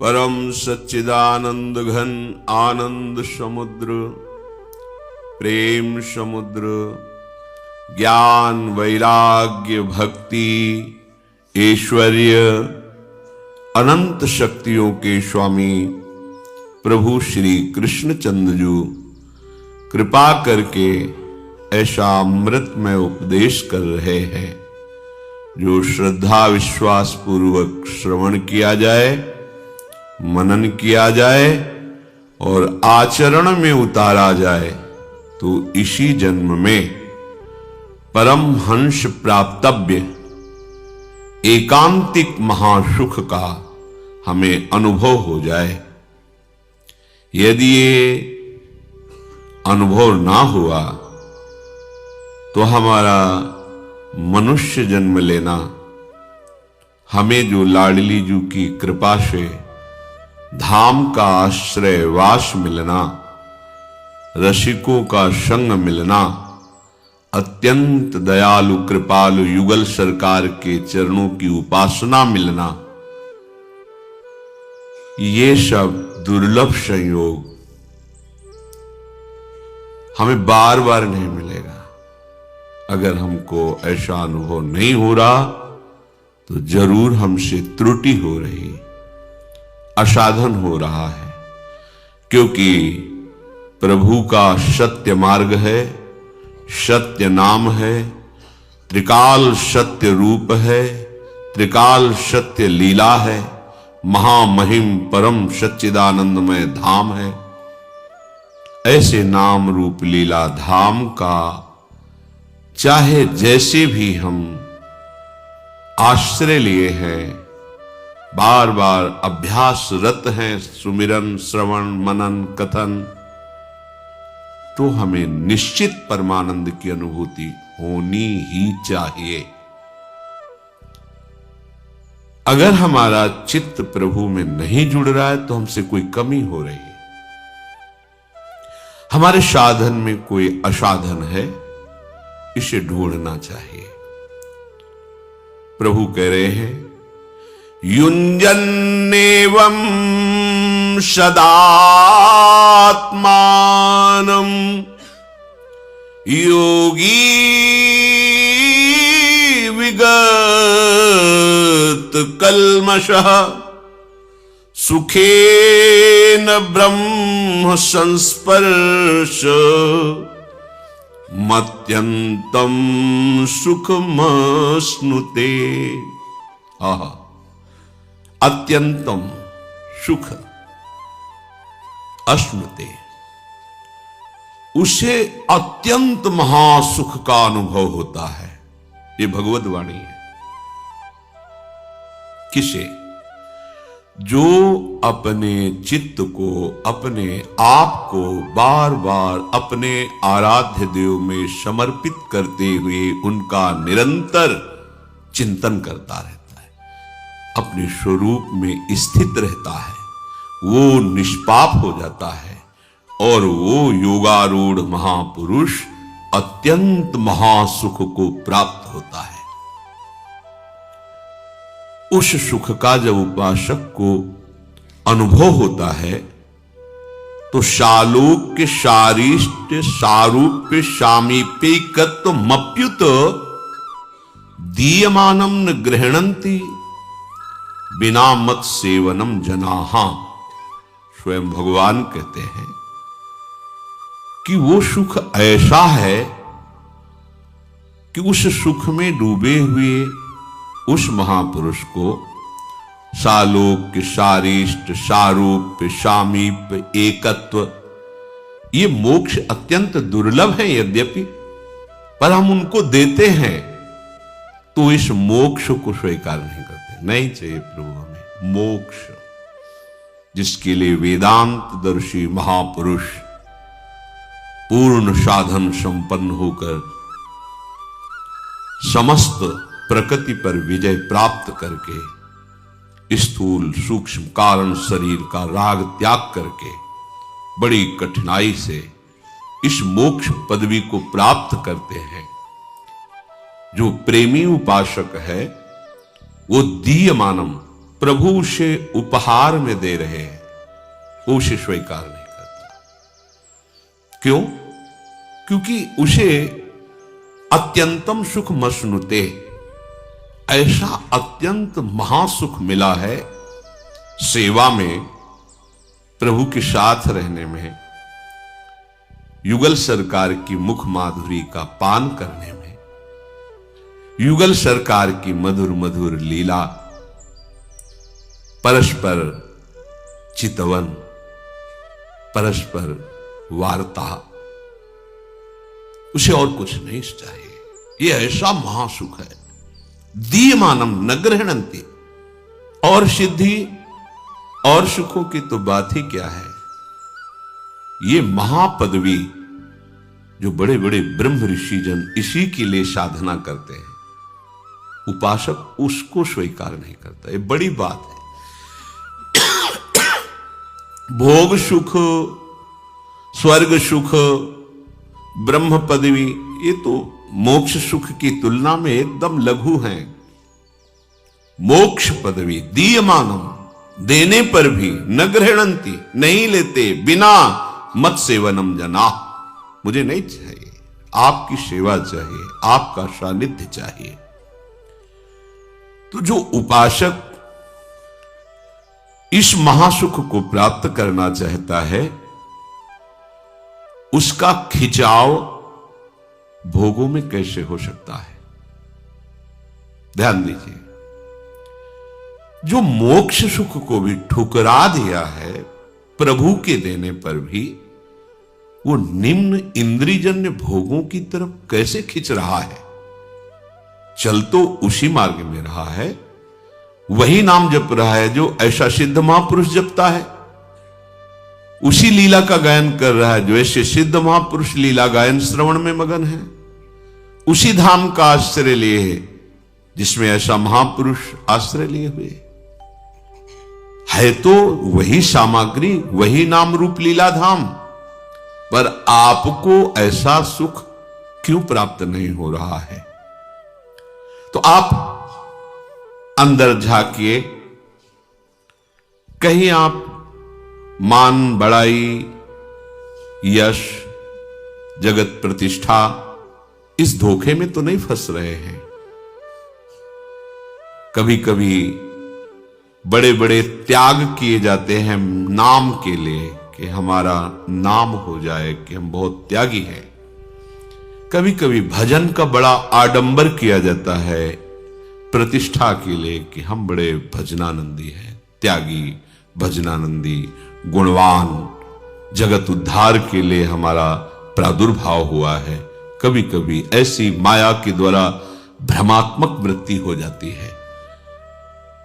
परम सच्चिदानंद घन आनंद समुद्र, प्रेम समुद्र, ज्ञान वैराग्य भक्ति ऐश्वर्य अनंत शक्तियों के स्वामी प्रभु श्री कृष्णचंद्र जी कृपा करके ऐसा अमृतमय उपदेश कर रहे हैं जो श्रद्धा विश्वास पूर्वक श्रवण किया जाए, मनन किया जाए और आचरण में उतारा जाए तो इसी जन्म में परम हंस प्राप्तव्य एकांतिक महासुख का हमें अनुभव हो जाए। यदि ये अनुभव ना हुआ तो हमारा मनुष्य जन्म लेना, हमें जो लाडली जी की कृपा से धाम का आश्रय वास मिलना, रसिकों का संग मिलना, अत्यंत दयालु कृपालु युगल सरकार के चरणों की उपासना मिलना, ये सब दुर्लभ संयोग हमें बार बार नहीं मिलेगा। अगर हमको ऐसा अनुभव नहीं हो रहा तो जरूर हमसे त्रुटि हो रही, असाधन हो रहा है, क्योंकि प्रभु का सत्य मार्ग है, सत्य नाम है, त्रिकाल सत्य रूप है, त्रिकाल सत्य लीला है, महामहिम परम सच्चिदानंदमय धाम है। ऐसे नाम रूप लीला धाम का चाहे जैसे भी हम आश्रय लिए हैं, बार बार अभ्यासरत हैं, सुमिरन श्रवण मनन कथन, तो हमें निश्चित परमानंद की अनुभूति होनी ही चाहिए। अगर हमारा चित्त प्रभु में नहीं जुड़ रहा है तो हमसे कोई कमी हो रही है, हमारे साधन में कोई असाधन है, इसे ढूंढना चाहिए। प्रभु कह रहे हैं युञ्जन्नेवं सदात्मानं योगी विगत कल्मषः सुखेन ब्रह्म संस्पर्श मत्यंतम सुखमश्नुते। आहा, अत्यंतम सुख अश्नुते, उसे अत्यंत महासुख का अनुभव होता है। ये भगवत वाणी है। किसे? जो अपने चित्त को, अपने आप को बार बार अपने आराध्य देव में समर्पित करते हुए उनका निरंतर चिंतन करता रहता है, अपने स्वरूप में स्थित रहता है, वो निष्पाप हो जाता है और वो योगारूढ़ महापुरुष अत्यंत महासुख को प्राप्त होता है। उस सुख का जब उपासक को अनुभव होता है तो शालोक्य शारिष्ट सारूप्य सामीप्यकत्व मप्युत दीयमानम न गृह्णन्ति बिना मत सेवनम जनाहा। स्वयं भगवान कहते हैं कि वो सुख ऐसा है कि उस सुख में डूबे हुए उस महापुरुष को सालोक्य शारिष्ट सारूप्य सामीप्य एकत्व, ये मोक्ष अत्यंत दुर्लभ है यद्यपि, पर हम उनको देते हैं तो इस मोक्ष को स्वीकार नहीं करते। नहीं चाहिए प्रभु हमें मोक्ष, जिसके लिए वेदांत दर्शी महापुरुष पूर्ण साधन संपन्न होकर समस्त प्रकृति पर विजय प्राप्त करके स्थूल सूक्ष्म कारण शरीर का राग त्याग करके बड़ी कठिनाई से इस मोक्ष पदवी को प्राप्त करते हैं। जो प्रेमी उपासक है वो दीयमानम प्रभु उसे उपहार में दे रहे हैं, वो उसे स्वीकार नहीं करता। क्यों? क्योंकि उसे अत्यंतम सुख मसनुते, ऐसा अत्यंत महासुख मिला है सेवा में, प्रभु के साथ रहने में, युगल सरकार की मुख माधुरी का पान करने में, युगल सरकार की मधुर मधुर लीला, परस्पर चितवन, परस्पर वार्ता, उसे और कुछ नहीं चाहिए। ये ऐसा महासुख है, दीयमानम न गृह्णन्ति। और सिद्धि और सुखों की तो बात ही क्या है। ये महापदवी जो बड़े बड़े ब्रह्म ऋषिजन इसी के लिए साधना करते हैं, उपासक उसको स्वीकार नहीं करता। ये बड़ी बात है। भोग सुख, स्वर्ग सुख, ब्रह्म पदवी, ये तो मोक्ष सुख की तुलना में एकदम लघु हैं। मोक्ष पदवी दीयमानम, देने पर भी न गृह्णन्ति, नहीं लेते, बिना मत सेवनम जना, मुझे नहीं चाहिए, आपकी सेवा चाहिए, आपका सानिध्य चाहिए। तो जो उपासक इस महासुख को प्राप्त करना चाहता है, उसका खिंचाव भोगों में कैसे हो सकता है? ध्यान दीजिए, जो मोक्ष सुख को भी ठुकरा दिया है प्रभु के देने पर भी, वो निम्न इंद्रियजन्य भोगों की तरफ कैसे खिंच रहा है? चल तो उसी मार्ग में रहा है, वही नाम जप रहा है जो ऐसा सिद्ध महापुरुष जपता है, उसी लीला का गायन कर रहा है जो ऐसे सिद्ध महापुरुष लीला गायन श्रवण में मगन है, उसी धाम का आश्रय लिए है जिसमें ऐसा महापुरुष आश्रय लिए हुए है। तो वही सामग्री, वही नाम रूप लीला धाम, पर आपको ऐसा सुख क्यों प्राप्त नहीं हो रहा है? तो आप अंदर झांकिए, कहीं आप मान बड़ाई, यश, जगत प्रतिष्ठा, इस धोखे में तो नहीं फंस रहे हैं? कभी कभी बड़े बड़े त्याग किए जाते हैं नाम के लिए, कि हमारा नाम हो जाए कि हम बहुत त्यागी हैं। कभी कभी भजन का बड़ा आडंबर किया जाता है प्रतिष्ठा के लिए, कि हम बड़े भजनानंदी हैं, त्यागी, भजनानंदी, गुणवान, जगत उद्धार के लिए हमारा प्रादुर्भाव हुआ है। कभी कभी ऐसी माया के द्वारा भ्रमात्मक वृत्ति हो जाती है,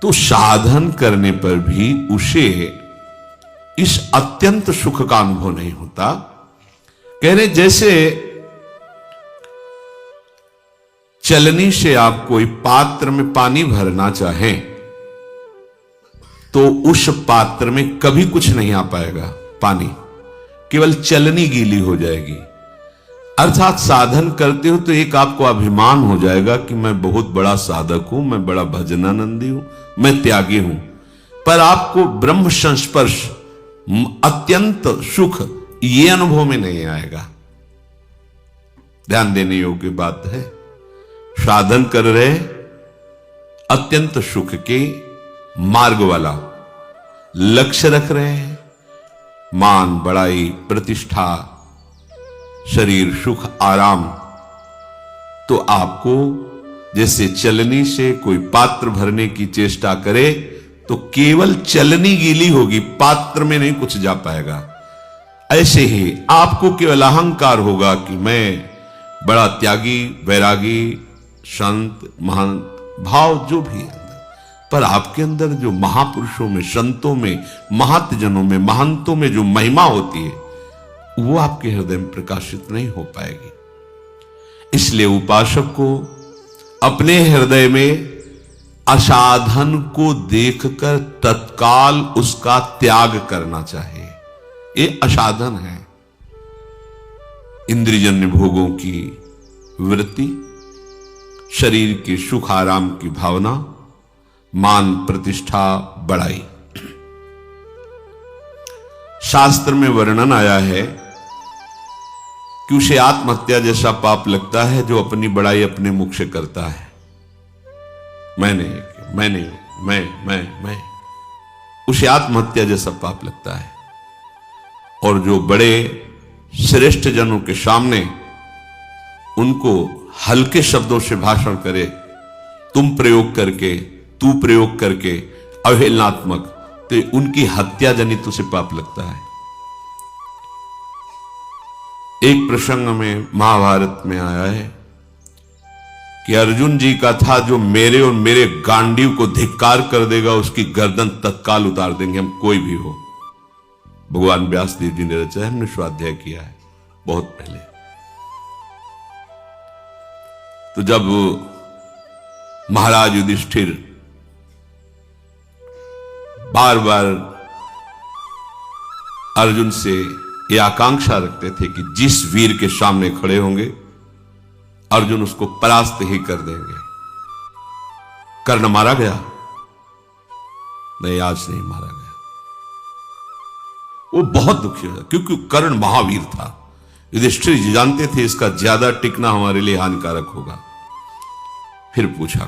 तो साधन करने पर भी उसे इस अत्यंत सुख का अनुभव नहीं होता। कह रहे जैसे चलनी से आप कोई पात्र में पानी भरना चाहें तो उस पात्र में कभी कुछ नहीं आ पाएगा पानी, केवल चलनी गीली हो जाएगी। अर्थात साधन करते हो तो एक आपको अभिमान हो जाएगा कि मैं बहुत बड़ा साधक हूं, मैं बड़ा भजनानंदी हूं, मैं त्यागी हूं, पर आपको ब्रह्म संस्पर्श, अत्यंत सुख, ये अनुभव में नहीं आएगा। ध्यान देने योग्य बात है। साधन कर रहे, अत्यंत सुख के मार्ग वाला लक्ष्य रख रहे हैं, मान बड़ाई, प्रतिष्ठा, शरीर सुख, आराम, तो आपको जैसे चलनी से कोई पात्र भरने की चेष्टा करे तो केवल चलनी गीली होगी, पात्र में नहीं कुछ जा पाएगा। ऐसे ही आपको केवल अहंकार होगा कि मैं बड़ा त्यागी, वैरागी, संत, महंत भाव जो भी है, पर आपके अंदर जो महापुरुषों में, संतों में, महतजनों में, महंतों में जो महिमा होती है, वो आपके हृदय में प्रकाशित नहीं हो पाएगी। इसलिए उपासक को अपने हृदय में असाधन को देखकर तत्काल उसका त्याग करना चाहिए। ये असाधन है। इंद्रियजन्य भोगों की वृत्ति, शरीर के सुख आराम की भावना, मान, प्रतिष्ठा, बड़ाई। शास्त्र में वर्णन आया है कि उसे आत्महत्या जैसा पाप लगता है जो अपनी बड़ाई अपने मुख से करता है। मैंने मैं उसे आत्महत्या जैसा पाप लगता है। और जो बड़े श्रेष्ठ जनों के सामने उनको हल्के शब्दों से भाषण करे, तुम प्रयोग करके, तू प्रयोग करके, अवहेलनात्मक, तो उनकी हत्या जनित उसे पाप लगता है। एक प्रसंग में महाभारत में आया है कि अर्जुन जी का था, जो मेरे और मेरे गांडीव को धिक्कार कर देगा उसकी गर्दन तत्काल उतार देंगे हम, कोई भी हो। भगवान व्यास देव जी ने रचा है, हमने स्वाध्याय किया है बहुत पहले। तो जब महाराज युधिष्ठिर बार बार अर्जुन से ये आकांक्षा रखते थे कि जिस वीर के सामने खड़े होंगे अर्जुन उसको परास्त ही कर देंगे। कर्ण मारा गया? नहीं, आज नहीं मारा गया। वो बहुत दुखी हुआ क्योंकि कर्ण महावीर था। युधिष्ठिर जी जानते थे इसका ज्यादा टिकना हमारे लिए हानिकारक होगा। फिर पूछा,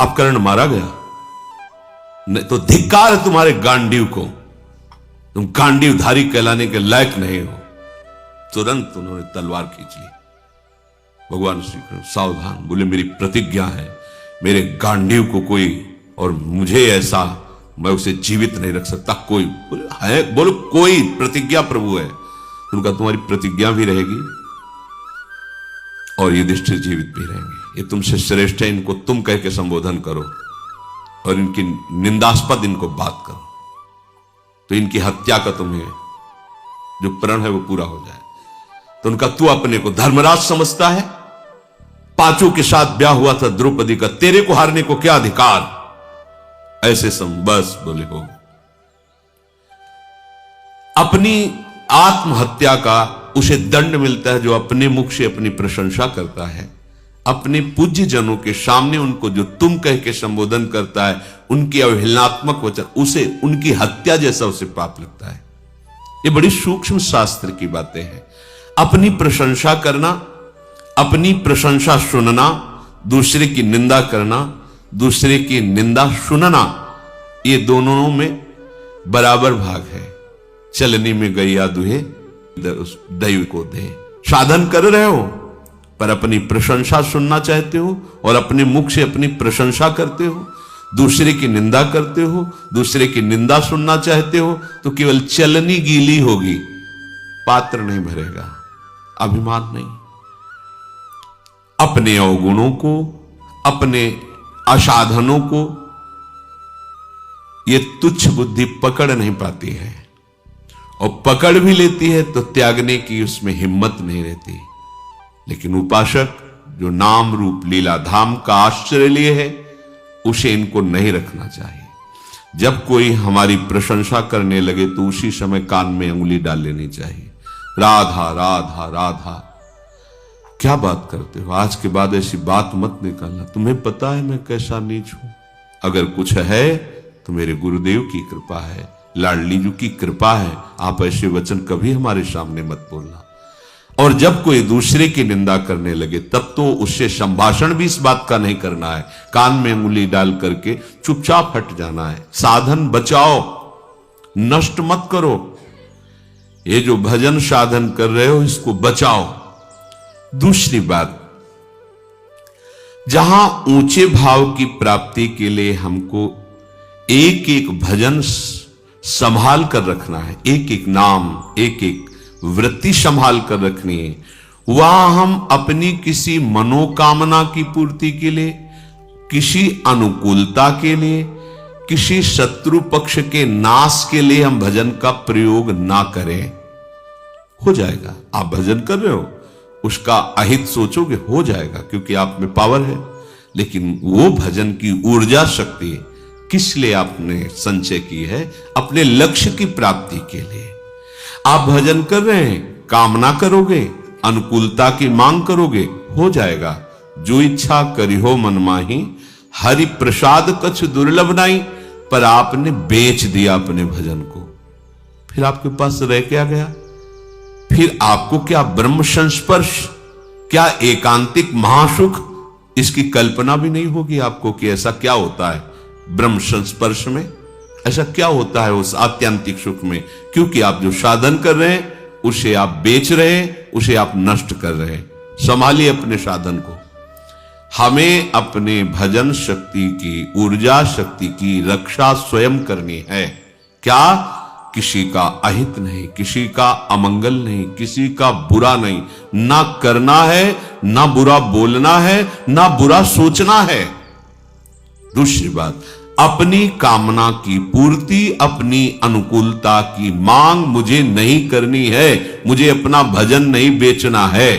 अब कर्ण मारा गया? नहीं तो धिक्कार है तुम्हारे गांडीव को, तुम गांडीवधारी कहलाने के लायक नहीं हो। तुरंत उन्होंने तलवार खींच ली। भगवान श्री कृष्ण सावधान, बोले मेरी प्रतिज्ञा है, मेरे गांडीव को कोई और मुझे ऐसा, मैं उसे जीवित नहीं रख सकता। कोई बोले है, बोलो कोई, प्रतिज्ञा प्रभु है। उनका तुम्हारी प्रतिज्ञा भी रहेगी और युधिष्ठिर जीवित भी रहेंगे। ये तुमसे श्रेष्ठ है, इनको तुम कह के संबोधन करो और इनकी निंदास्पद इनको बात करो, तो इनकी हत्या का तुम्हें जो प्रण है वो पूरा हो जाए। तो उनका, तू अपने को धर्मराज समझता है? पांचों के साथ ब्याह हुआ था द्रौपदी का, तेरे को हारने को क्या अधिकार? ऐसे बस बोले हो। अपनी आत्महत्या का उसे दंड मिलता है जो अपने मुख से अपनी प्रशंसा करता है। अपने पूज्य जनों के सामने उनको जो तुम कह के संबोधन करता है, उनकी अवहेलनात्मक वचन, उसे उनकी हत्या जैसा उसे पाप लगता है। ये बड़ी सूक्ष्म शास्त्र की बातें हैं। अपनी प्रशंसा करना, अपनी प्रशंसा सुनना, दूसरे की निंदा करना, दूसरे की निंदा सुनना, ये दोनों में बराबर भाग है। चलनी में गैया दुहे दैव को दे। साधन कर रहे हो पर अपनी प्रशंसा सुनना चाहते हो और अपने मुख से अपनी प्रशंसा करते हो, दूसरे की निंदा करते हो, दूसरे की निंदा सुनना चाहते हो, तो केवल चलनी गीली होगी, पात्र नहीं भरेगा, अभिमान नहीं। अपने अवगुणों को, अपने असाधनों को ये तुच्छ बुद्धि पकड़ नहीं पाती है, और पकड़ भी लेती है तो त्यागने की उसमें हिम्मत नहीं रहती। लेकिन उपासक जो नाम रूप लीला धाम का आश्रय लिए है, उसे इनको नहीं रखना चाहिए। जब कोई हमारी प्रशंसा करने लगे तो उसी समय कान में अंगुली डाल लेनी चाहिए। राधा राधा राधा, क्या बात करते हो? आज के बाद ऐसी बात मत निकालना, तुम्हें पता है मैं कैसा नीच हूं। अगर कुछ है तो मेरे गुरुदेव की कृपा है, लाडली जी की कृपा है। आप ऐसे वचन कभी हमारे सामने मत बोलना। और जब कोई दूसरे की निंदा करने लगे तब तो उससे संभाषण भी इस बात का नहीं करना है, कान में उंगली डाल करके चुपचाप हट जाना है। साधन बचाओ, नष्ट मत करो। ये जो भजन साधन कर रहे हो इसको बचाओ। दूसरी बात, जहां ऊंचे भाव की प्राप्ति के लिए हमको एक एक भजन संभाल कर रखना है, एक एक नाम, एक एक वृत्ति संभाल कर रखनी है, वहां हम अपनी किसी मनोकामना की पूर्ति के लिए, किसी अनुकूलता के लिए, किसी शत्रु पक्ष के नाश के लिए हम भजन का प्रयोग ना करें। हो जाएगा, आप भजन कर रहे हो, उसका अहित सोचोगे, हो जाएगा, क्योंकि आप में पावर है। लेकिन वो भजन की ऊर्जा शक्ति किस लिए आपने संचय की है? अपने लक्ष्य की प्राप्ति के लिए। आप भजन कर रहे हैं, कामना करोगे, अनुकूलता की मांग करोगे, हो जाएगा। जो इच्छा करिहो मन माही, हरि प्रसाद कछ दुर्लभ नहीं, पर आपने बेच दिया अपने भजन को। फिर आपके पास रह क्या गया? फिर आपको क्या ब्रह्म संस्पर्श, क्या एकांतिक महासुख, इसकी कल्पना भी नहीं होगी आपको कि ऐसा क्या होता है ब्रह्म संस्पर्श में, ऐसा क्या होता है उस आत्यंतिक सुख में। क्योंकि आप जो साधन कर रहे हैं उसे आप बेच रहे हैं, उसे आप नष्ट कर रहे हैं। संभालिए अपने साधन को। हमें अपने भजन शक्ति की, ऊर्जा शक्ति की रक्षा स्वयं करनी है। क्या? किसी का अहित नहीं, किसी का अमंगल नहीं, किसी का बुरा नहीं, ना करना है, ना बुरा बोलना है, ना बुरा सोचना है। दूसरी बात, अपनी कामना की पूर्ति, अपनी अनुकूलता की मांग मुझे नहीं करनी है, मुझे अपना भजन नहीं बेचना है।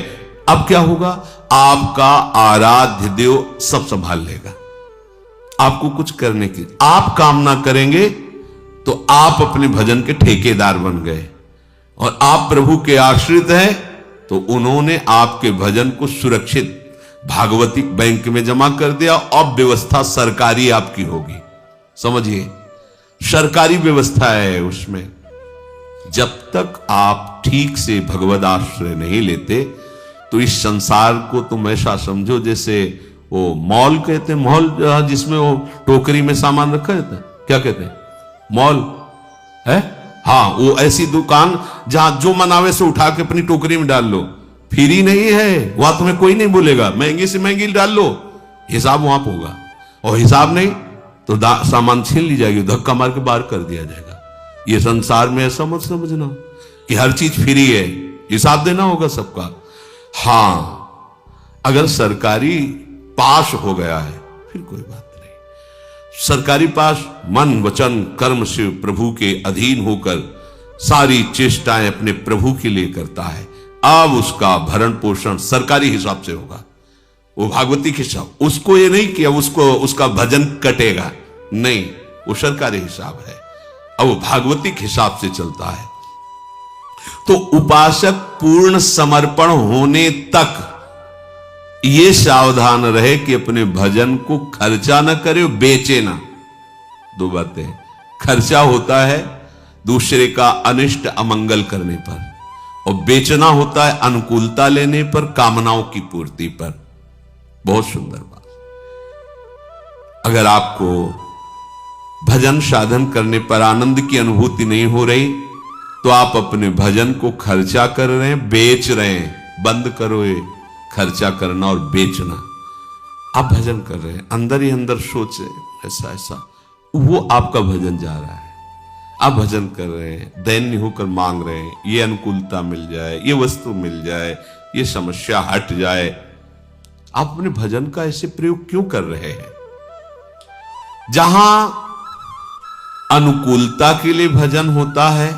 अब क्या होगा? आपका आराध्य देव सब संभाल लेगा। आपको कुछ करने की, आप कामना करेंगे तो आप अपने भजन के ठेकेदार बन गए, और आप प्रभु के आश्रित हैं तो उन्होंने आपके भजन को सुरक्षित भागवतिक बैंक में जमा कर दिया। अब व्यवस्था सरकारी आपकी होगी। समझिए, सरकारी व्यवस्था है उसमें। जब तक आप ठीक से भगवद आश्रय नहीं लेते तो इस संसार को तुम ऐसा समझो जैसे वो मॉल कहते हैं, मॉल जिसमें वो टोकरी में सामान रखा रहता है, क्या कहते हैं? मॉल है। हाँ, वो ऐसी दुकान जहां जो मनावे से उठा के अपनी टोकरी में डाल लो। फ्री नहीं है, वहां तुम्हें कोई नहीं बोलेगा महंगी से महंगी डाल लो, हिसाब वहां होगा। और हिसाब नहीं तो सामान छीन ली जाएगी, धक्का मार के बाहर कर दिया जाएगा। ये संसार में ऐसा मत समझना कि हर चीज फ्री है, हिसाब देना होगा सबका। हां, अगर सरकारी पास हो गया है फिर कोई बात नहीं। सरकारी पास मन वचन कर्म से प्रभु के अधीन होकर सारी चेष्टाएं अपने प्रभु के लिए करता है। अब उसका भरण पोषण सरकारी हिसाब से होगा, वो भागवती के हिसाब। उसको ये नहीं किया उसको उसका भजन कटेगा, नहीं, वो सरकारी हिसाब है। अब वो भागवती के हिसाब से चलता है। तो उपासक पूर्ण समर्पण होने तक ये सावधान रहे कि अपने भजन को खर्चा न करे, बेचे ना। दो बातें, खर्चा होता है दूसरे का अनिष्ट अमंगल करने पर, और बेचना होता है अनुकूलता लेने पर, कामनाओं की पूर्ति पर। बहुत सुंदर बात। अगर आपको भजन साधन करने पर आनंद की अनुभूति नहीं हो रही तो आप अपने भजन को खर्चा कर रहे हैं, बेच रहे हैं। बंद करो ये खर्चा करना और बेचना। आप भजन कर रहे हैं, अंदर ही अंदर सोच रहे हैं ऐसा ऐसा, वो आपका भजन जा रहा है। आप भजन कर रहे हैं, दैन्य होकर मांग रहे हैं, ये अनुकूलता मिल जाए, ये वस्तु मिल जाए, ये समस्या हट जाए। आप अपने भजन का ऐसे प्रयोग क्यों कर रहे हैं? जहां अनुकूलता के लिए भजन होता है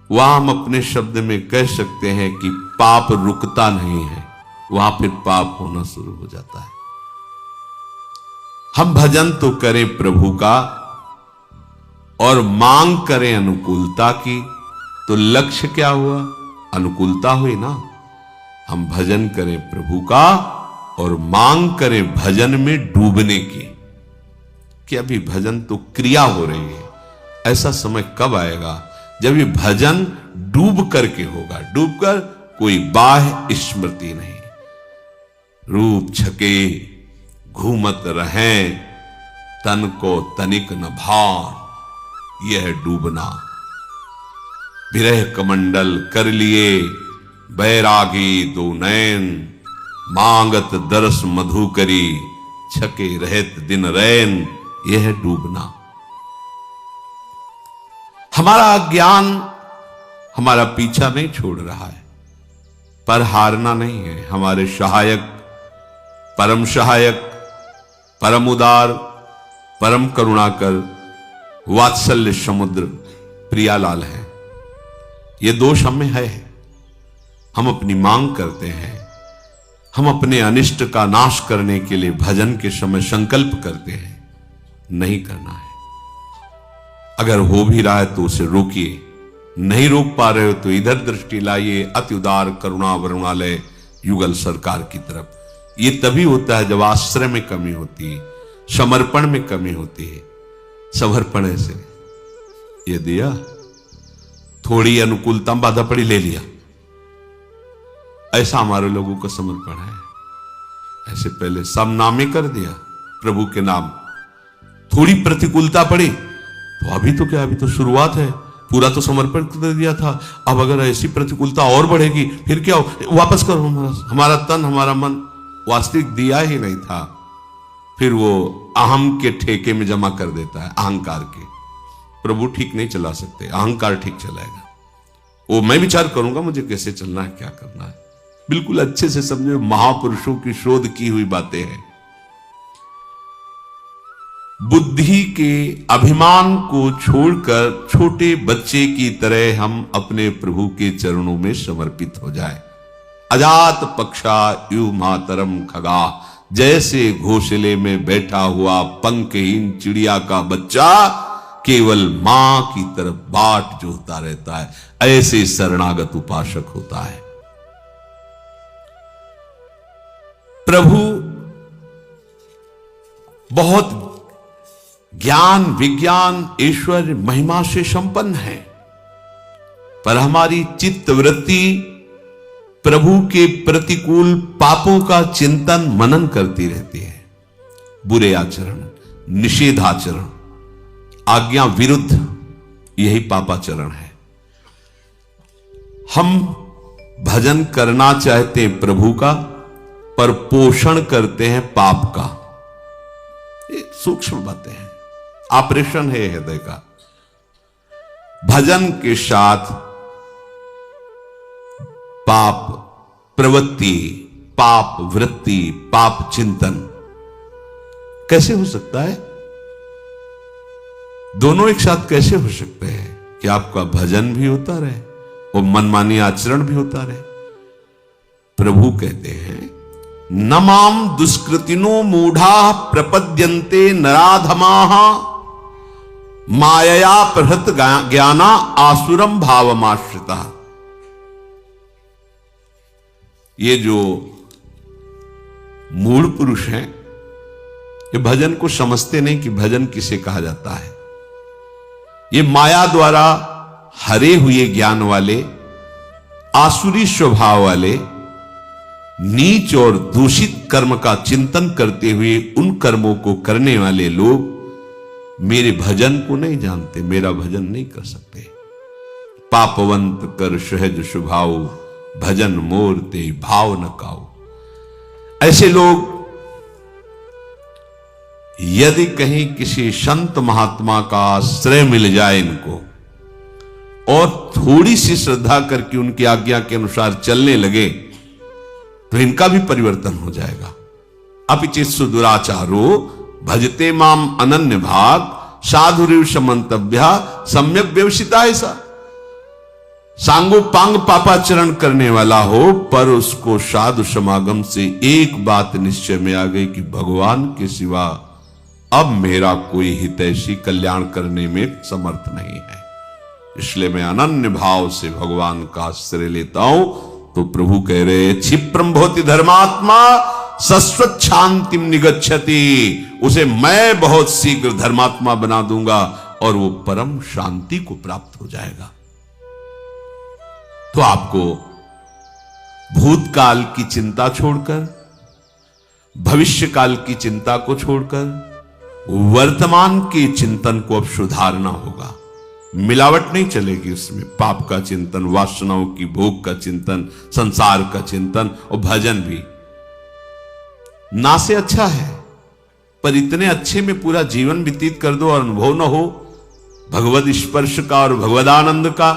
वहां हम अपने शब्द में कह सकते हैं कि पाप रुकता नहीं है, वहां फिर पाप होना शुरू हो जाता है। हम भजन तो करें प्रभु का और मांग करें अनुकूलता की, तो लक्ष्य क्या हुआ? अनुकूलता हुई ना। हम भजन करें प्रभु का और मांग करें भजन में डूबने की, कि अभी भजन तो क्रिया हो रही है। ऐसा समय कब आएगा जब ये भजन डूब करके होगा, डूबकर कोई बाह्य स्मृति नहीं, रूप छके घूमत रहें, तन को तनिक न भार, यह डूबना। विरह कमंडल कर लिए बैरागी दो नैन, मांगत दरस मधु करी, छके रहत दिन रैन, यह डूबना। हमारा ज्ञान हमारा पीछा नहीं छोड़ रहा है, पर हारना नहीं है। हमारे सहायक, परम उदार, परम करुणाकर, वात्सल्य समुद्र प्रियालाल है। ये दोष हमें है। हम अपनी मांग करते हैं, हम अपने अनिष्ट का नाश करने के लिए भजन के समय संकल्प करते हैं, नहीं करना है। अगर हो भी रहा है तो उसे रोकिए, नहीं रोक पा रहे हो तो इधर दृष्टि लाइए अति उदार करुणा वरुणालय युगल सरकार की तरफ। ये तभी होता है जब आश्रय में कमी होती है, समर्पण में कमी होती है। समर्पण ऐसे ये दिया, थोड़ी अनुकूलता बाधा पड़ी, ले लिया, ऐसा हमारे लोगों का समर्पण है। ऐसे पहले सब नामे कर दिया प्रभु के नाम, थोड़ी प्रतिकूलता पड़ी तो अभी तो क्या, अभी तो शुरुआत है, पूरा तो समर्पण कर दिया था। अब अगर ऐसी प्रतिकूलता और बढ़ेगी फिर क्या हो, वापस करो हमारा तन हमारा मन। वास्तविक दिया ही नहीं था, फिर वो अहम के ठेके में जमा कर देता है, अहंकार के। प्रभु ठीक नहीं चला सकते, अहंकार ठीक चलाएगा। वो मैं विचार करूंगा मुझे कैसे चलना है, क्या करना है, बिल्कुल अच्छे से समझे। महापुरुषों की शोध की हुई बातें हैं। बुद्धि के अभिमान को छोड़कर छोटे बच्चे की तरह हम अपने प्रभु के चरणों में समर्पित हो जाए। अजात पक्षा यु मातरम खगा, जैसे घोंसले में बैठा हुआ पंखहीन चिड़िया का बच्चा केवल मां की तरफ बाट जोता रहता है, ऐसे शरणागत उपासक होता है। प्रभु बहुत ज्ञान विज्ञान ईश्वर महिमा से संपन्न है, पर हमारी चित्त वृत्ति प्रभु के प्रतिकूल पापों का चिंतन मनन करती रहती है। बुरे आचरण, निषेधाचरण, आज्ञा विरुद्ध, यही पापाचरण है। हम भजन करना चाहते हैं प्रभु का, पर पोषण करते हैं पाप का। ये सूक्ष्म बातें हैं, ऑपरेशन है हृदय का। भजन के साथ पाप प्रवृत्ति, पाप वृत्ति, पाप चिंतन कैसे हो सकता है? दोनों एक साथ कैसे हो सकते हैं कि आपका भजन भी होता रहे और मनमानी आचरण भी होता रहे? प्रभु कहते हैं, नमाम दुष्कृतिनो मूढ़ा प्रपद्यन्ते नराधमाः मायया प्रहृत ज्ञाना आसुरम भावमाश्रिता। ये जो मूढ़ पुरुष हैं, ये भजन को समझते नहीं कि भजन किसे कहा जाता है। ये माया द्वारा हरे हुए ज्ञान वाले, आसुरी स्वभाव वाले, नीच और दूषित कर्म का चिंतन करते हुए उन कर्मों को करने वाले लोग मेरे भजन को नहीं जानते, मेरा भजन नहीं कर सकते। पापवंत कर सहज स्वभाव, भजन मोर ते भाव न काऊ। ऐसे लोग यदि कहीं किसी संत महात्मा का आश्रय मिल जाए इनको, और थोड़ी सी श्रद्धा करके उनकी आज्ञा के अनुसार चलने लगे, तो इनका भी परिवर्तन हो जाएगा। अपिचित्सु दुराचारो भजते माम अनन्य भाग, साधुरिव समंतव्या सम्यक व्यवसिता। ऐसा सांगो पांग पापाचरण करने वाला हो, पर उसको साधु समागम से एक बात निश्चय में आ गई कि भगवान के सिवा अब मेरा कोई हितैषी कल्याण करने में समर्थ नहीं है, इसलिए मैं अनन्य भाव से भगवान का आश्रय लेता हूं। तो प्रभु कह रहे, क्षिप्रम भवति धर्मात्मा शाश्वत शांतिम निगच्छति। उसे मैं बहुत शीघ्र धर्मात्मा बना दूंगा और वो परम शांति को प्राप्त हो जाएगा। तो आपको भूतकाल की चिंता छोड़कर, भविष्य काल की चिंता को छोड़कर वर्तमान के चिंतन को अब सुधारना होगा। मिलावट नहीं चलेगी उसमें। पाप का चिंतन, वासनाओं की भोग का चिंतन, संसार का चिंतन और भजन भी ना से अच्छा है, पर इतने अच्छे में पूरा जीवन व्यतीत कर दो और अनुभव न हो भगवद स्पर्श का और भगवदानंद का,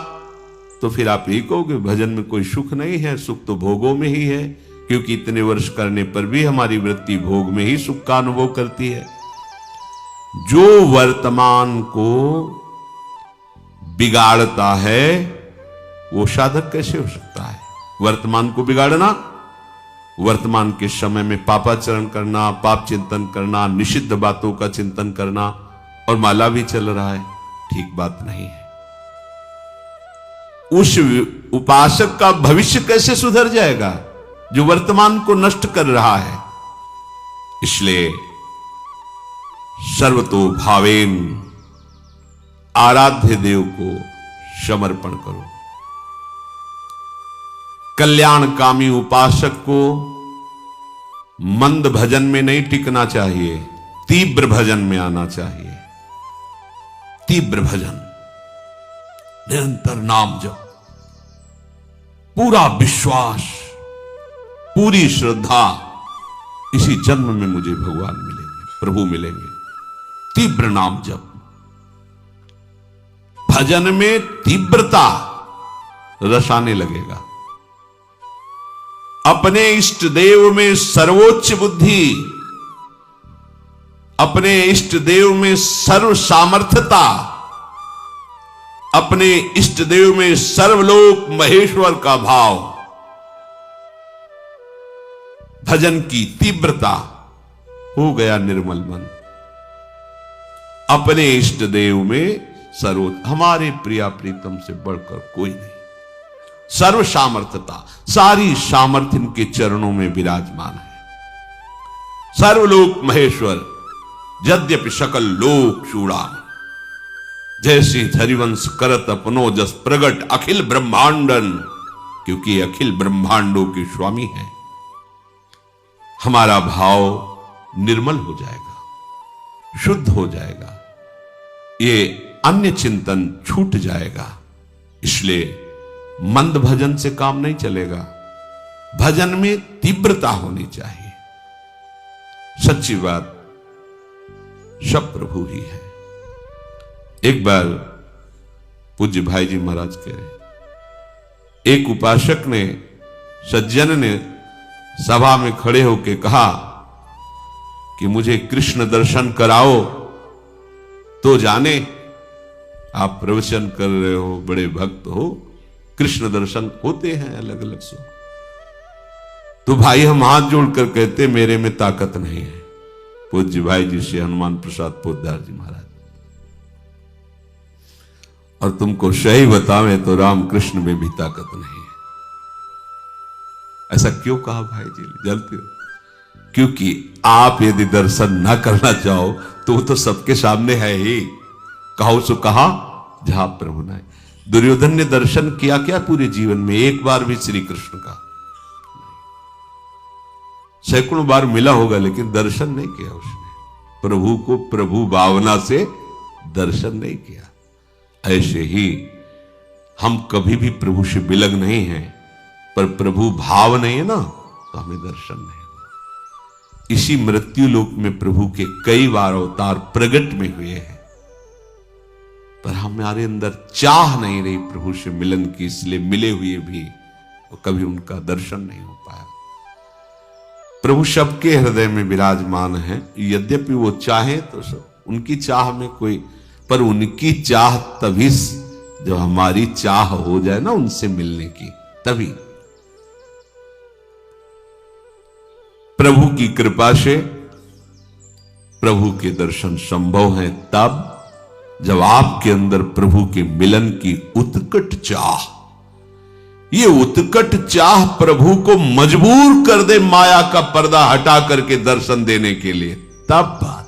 तो फिर आप यही कहोगे भजन में कोई सुख नहीं है। सुख तो भोगों में ही है, क्योंकि इतने वर्ष करने पर भी हमारी वृत्ति भोग में ही सुख का अनुभव करती है। जो वर्तमान को बिगाड़ता है वो साधक कैसे हो सकता है? वर्तमान को बिगाड़ना, वर्तमान के समय में पापाचरण करना, पाप चिंतन करना, निषिद्ध बातों का चिंतन करना, और माला भी चल रहा है, ठीक बात नहीं है। उस उपासक का भविष्य कैसे सुधर जाएगा जो वर्तमान को नष्ट कर रहा है? इसलिए सर्वतो भावेन आराध्य देव को समर्पण करो। कल्याणकामी उपासक को मंद भजन में नहीं टिकना चाहिए, तीव्र भजन में आना चाहिए। तीव्र भजन, निरंतर नाम जप, पूरा विश्वास, पूरी श्रद्धा, इसी जन्म में मुझे भगवान मिलेंगे, प्रभु मिलेंगे। तीव्र नाम जप, भजन में तीव्रता, रस आने लगेगा। अपने इष्ट देव में सर्वोच्च बुद्धि, अपने इष्ट देव में सर्व सामर्थ्यता, अपने इष्ट देव में सर्वलोक महेश्वर का भाव, भजन की तीव्रता, हो गया निर्मल मन। अपने इष्ट देव में सर्वोच्च, हमारे प्रिया प्रीतम से बढ़कर कोई नहीं। सर्व सामर्थ्यता, सारी सामर्थ्य इनके चरणों में विराजमान है। सर्वलोक महेश्वर, यद्यपि सकल लोक चूड़ाम, जैसे हरिवंश करत अपनो जस प्रगट अखिल ब्रह्मांडन, क्योंकि अखिल ब्रह्मांडों के स्वामी हैं। हमारा भाव निर्मल हो जाएगा, शुद्ध हो जाएगा, ये अन्य चिंतन छूट जाएगा। इसलिए मंद भजन से काम नहीं चलेगा, भजन में तीव्रता होनी चाहिए। सच्ची बात, सब प्रभु ही है। एक बार पूज्य भाई जी महाराज कह रहे, एक उपासक ने, सज्जन ने सभा में खड़े होकर कहा कि मुझे कृष्ण दर्शन कराओ। तो जाने आप प्रवचन कर रहे हो, बड़े भक्त हो, कृष्ण दर्शन होते हैं अलग अलग सो। तो भाई हम हाथ जोड़कर कहते मेरे में ताकत नहीं है। पूज्य भाई जी श्री हनुमान प्रसाद पोद्दार जी महाराज, और तुमको सही बतावे तो रामकृष्ण में भी ताकत नहीं है। ऐसा क्यों कहा भाई जी, जलते हो? क्योंकि आप यदि दर्शन ना करना चाहो तो वो तो सबके सामने है ही। कहो सो कहा जहां प्रभु नाय। दुर्योधन ने दर्शन किया क्या पूरे जीवन में? एक बार भी श्री कृष्ण का, सैकड़ों बार मिला होगा लेकिन दर्शन नहीं किया उसने। प्रभु को प्रभु भावना से दर्शन नहीं किया। ऐसे ही हम कभी भी प्रभु से विलग नहीं हैं, पर प्रभु भाव नहीं है ना तो हमें दर्शन नहीं हुआ। इसी मृत्यु लोक में प्रभु के कई बार अवतार प्रकट में हुए हैं, पर हमारे अंदर चाह नहीं रही प्रभु से मिलन की, इसलिए मिले हुए भी कभी उनका दर्शन नहीं हो पाया। प्रभु सबके हृदय में विराजमान है, यद्यपि वो चाहे तो सब उनकी चाह में कोई, पर उनकी चाह तभी जब हमारी चाह हो जाए ना उनसे मिलने की, तभी। प्रभु की कृपा से प्रभु के दर्शन संभव है तब जब आपके अंदर प्रभु के मिलन की उत्कट चाह, ये उत्कट चाह प्रभु को मजबूर कर दे माया का पर्दा हटा करके दर्शन देने के लिए, तब बात।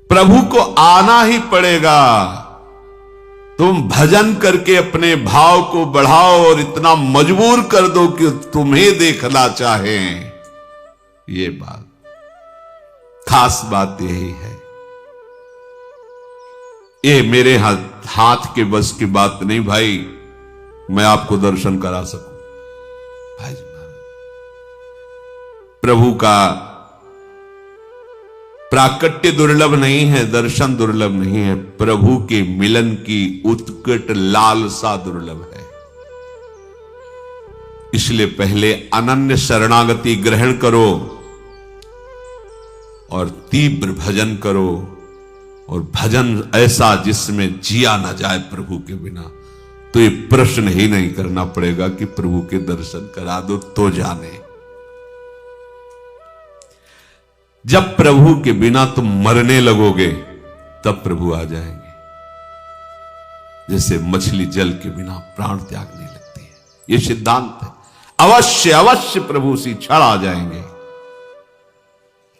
प्रभु को आना ही पड़ेगा। तुम भजन करके अपने भाव को बढ़ाओ और इतना मजबूर कर दो कि तुम्हें देखना चाहें। ये बात, खास बात यही है। ये मेरे हाथ के बस की बात नहीं भाई, मैं आपको दर्शन करा सकूं। भाई प्रभु का प्राकट्य दुर्लभ नहीं है, दर्शन दुर्लभ नहीं है, प्रभु के मिलन की उत्कट लालसा दुर्लभ है। इसलिए पहले अनन्य शरणागति ग्रहण करो और तीव्र भजन करो, और भजन ऐसा जिसमें जिया ना जाए प्रभु के बिना। तो ये प्रश्न ही नहीं करना पड़ेगा कि प्रभु के दर्शन करा दो तो जाने। जब प्रभु के बिना तुम मरने लगोगे तब प्रभु आ जाएंगे। जैसे मछली जल के बिना प्राण त्यागने लगती है, ये सिद्धांत है। अवश्य अवश्य प्रभु सी क्षण आ जाएंगे,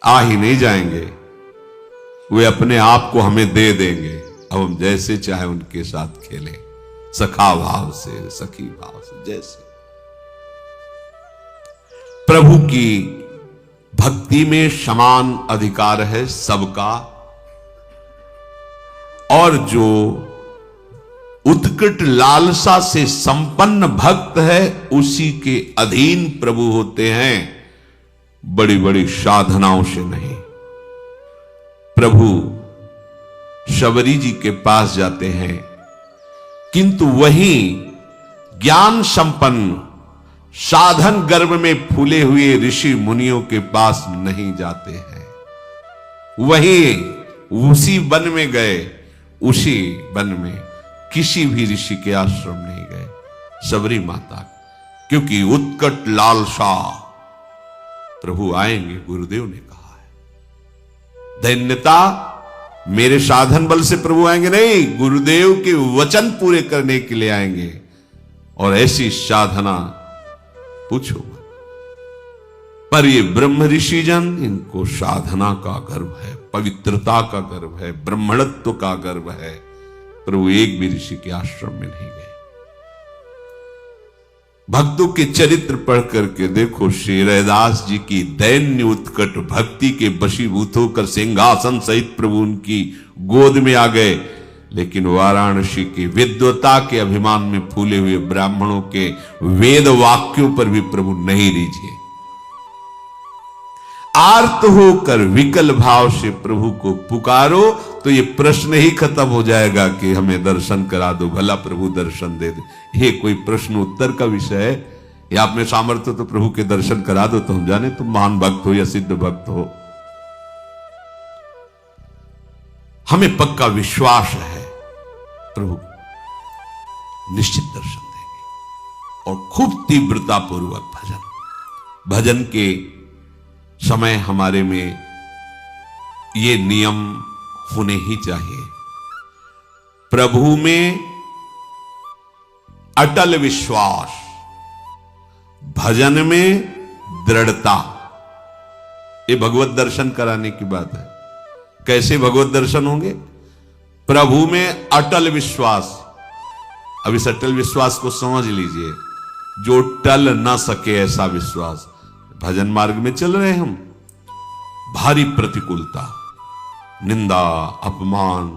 आ ही नहीं जाएंगे, वे अपने आप को हमें दे देंगे। अब हम जैसे चाहे उनके साथ खेलें, सखा भाव से, सखी भाव से, जैसे। प्रभु की भक्ति में समान अधिकार है सबका, और जो उत्कट लालसा से संपन्न भक्त है उसी के अधीन प्रभु होते हैं, बड़ी बड़ी साधनाओं से नहीं। प्रभु शबरी जी के पास जाते हैं, किंतु वहीं ज्ञान संपन्न साधन गर्भ में फूले हुए ऋषि मुनियों के पास नहीं जाते हैं। वहीं उसी वन में गए, उसी वन में किसी भी ऋषि के आश्रम नहीं गए, शबरी माता, क्योंकि उत्कट लालसा प्रभु आएंगे, गुरुदेव ने कहा है। दैन्यता मेरे साधन बल से प्रभु आएंगे नहीं, गुरुदेव के वचन पूरे करने के लिए आएंगे। और ऐसी साधना पूछो, पर ये ब्रह्म ऋषि जन, इनको साधना का गर्व है, पवित्रता का गर्व है, ब्रह्मणत्व का गर्व है। प्रभु एक भी ऋषि के आश्रम में नहीं गए। भक्तों के चरित्र पढ़ करके देखो, श्री रैदास जी की दैन्य उत्कट भक्ति के वशीभूत होकर सिंहासन सहित प्रभु उनकी गोद में आ गए, लेकिन वाराणसी की विद्वता के अभिमान में फूले हुए ब्राह्मणों के वेद वाक्यों पर भी प्रभु नहीं रीझे। आर्त होकर विकल भाव से प्रभु को पुकारो तो ये प्रश्न ही खत्म हो जाएगा कि हमें दर्शन करा दो, भला प्रभु दर्शन दे दे। ये कोई प्रश्न उत्तर का विषय है? या आप में सामर्थ्य तो प्रभु के दर्शन करा दो तो हम जाने तुम महान भक्त हो या सिद्ध भक्त हो। हमें पक्का विश्वास है प्रभु निश्चित दर्शन देंगे। और खूब तीव्रता पूर्वक भजन के समय हमारे में ये नियम होने ही चाहिए। प्रभु में अटल विश्वास, भजन में दृढ़ता, ये भगवत दर्शन कराने की बात है। कैसे भगवत दर्शन होंगे? प्रभु में अटल विश्वास। अब इस अटल विश्वास को समझ लीजिए, जो टल ना सके ऐसा विश्वास। भजन मार्ग में चल रहे हम, भारी प्रतिकूलता, निंदा, अपमान,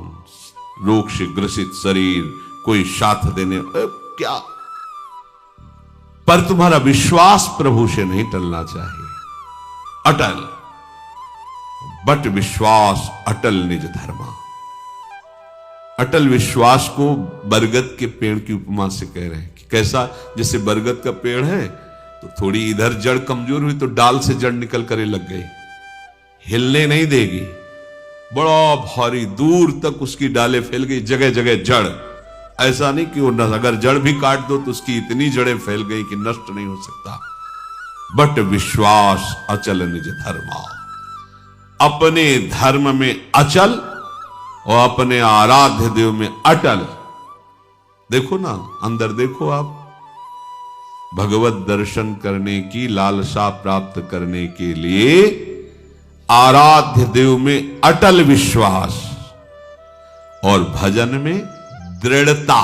रोग से ग्रसित शरीर, कोई साथ देने क्या, पर तुम्हारा विश्वास प्रभु से नहीं टलना चाहिए। अटल, बट विश्वास अटल निज धर्मा। अटल विश्वास को बरगद के पेड़ की उपमा से कह रहे हैं कि कैसा, जैसे बरगद का पेड़ है तो थोड़ी इधर जड़ कमजोर हुई तो डाल से जड़ निकल कर लग गई, हिलने नहीं देगी, बड़ा भारी दूर तक उसकी डालें फैल गई, जगह जगह जड़। ऐसा नहीं कि वो अगर जड़ भी काट दो तो उसकी इतनी जड़ें फैल गई कि नष्ट नहीं हो सकता। बट विश्वास अचल निज धर्मा, अपने धर्म में अचल और अपने आराध्य देव में अटल। देखो ना, अंदर देखो आप, भगवत दर्शन करने की लालसा प्राप्त करने के लिए आराध्य देव में अटल विश्वास और भजन में दृढ़ता,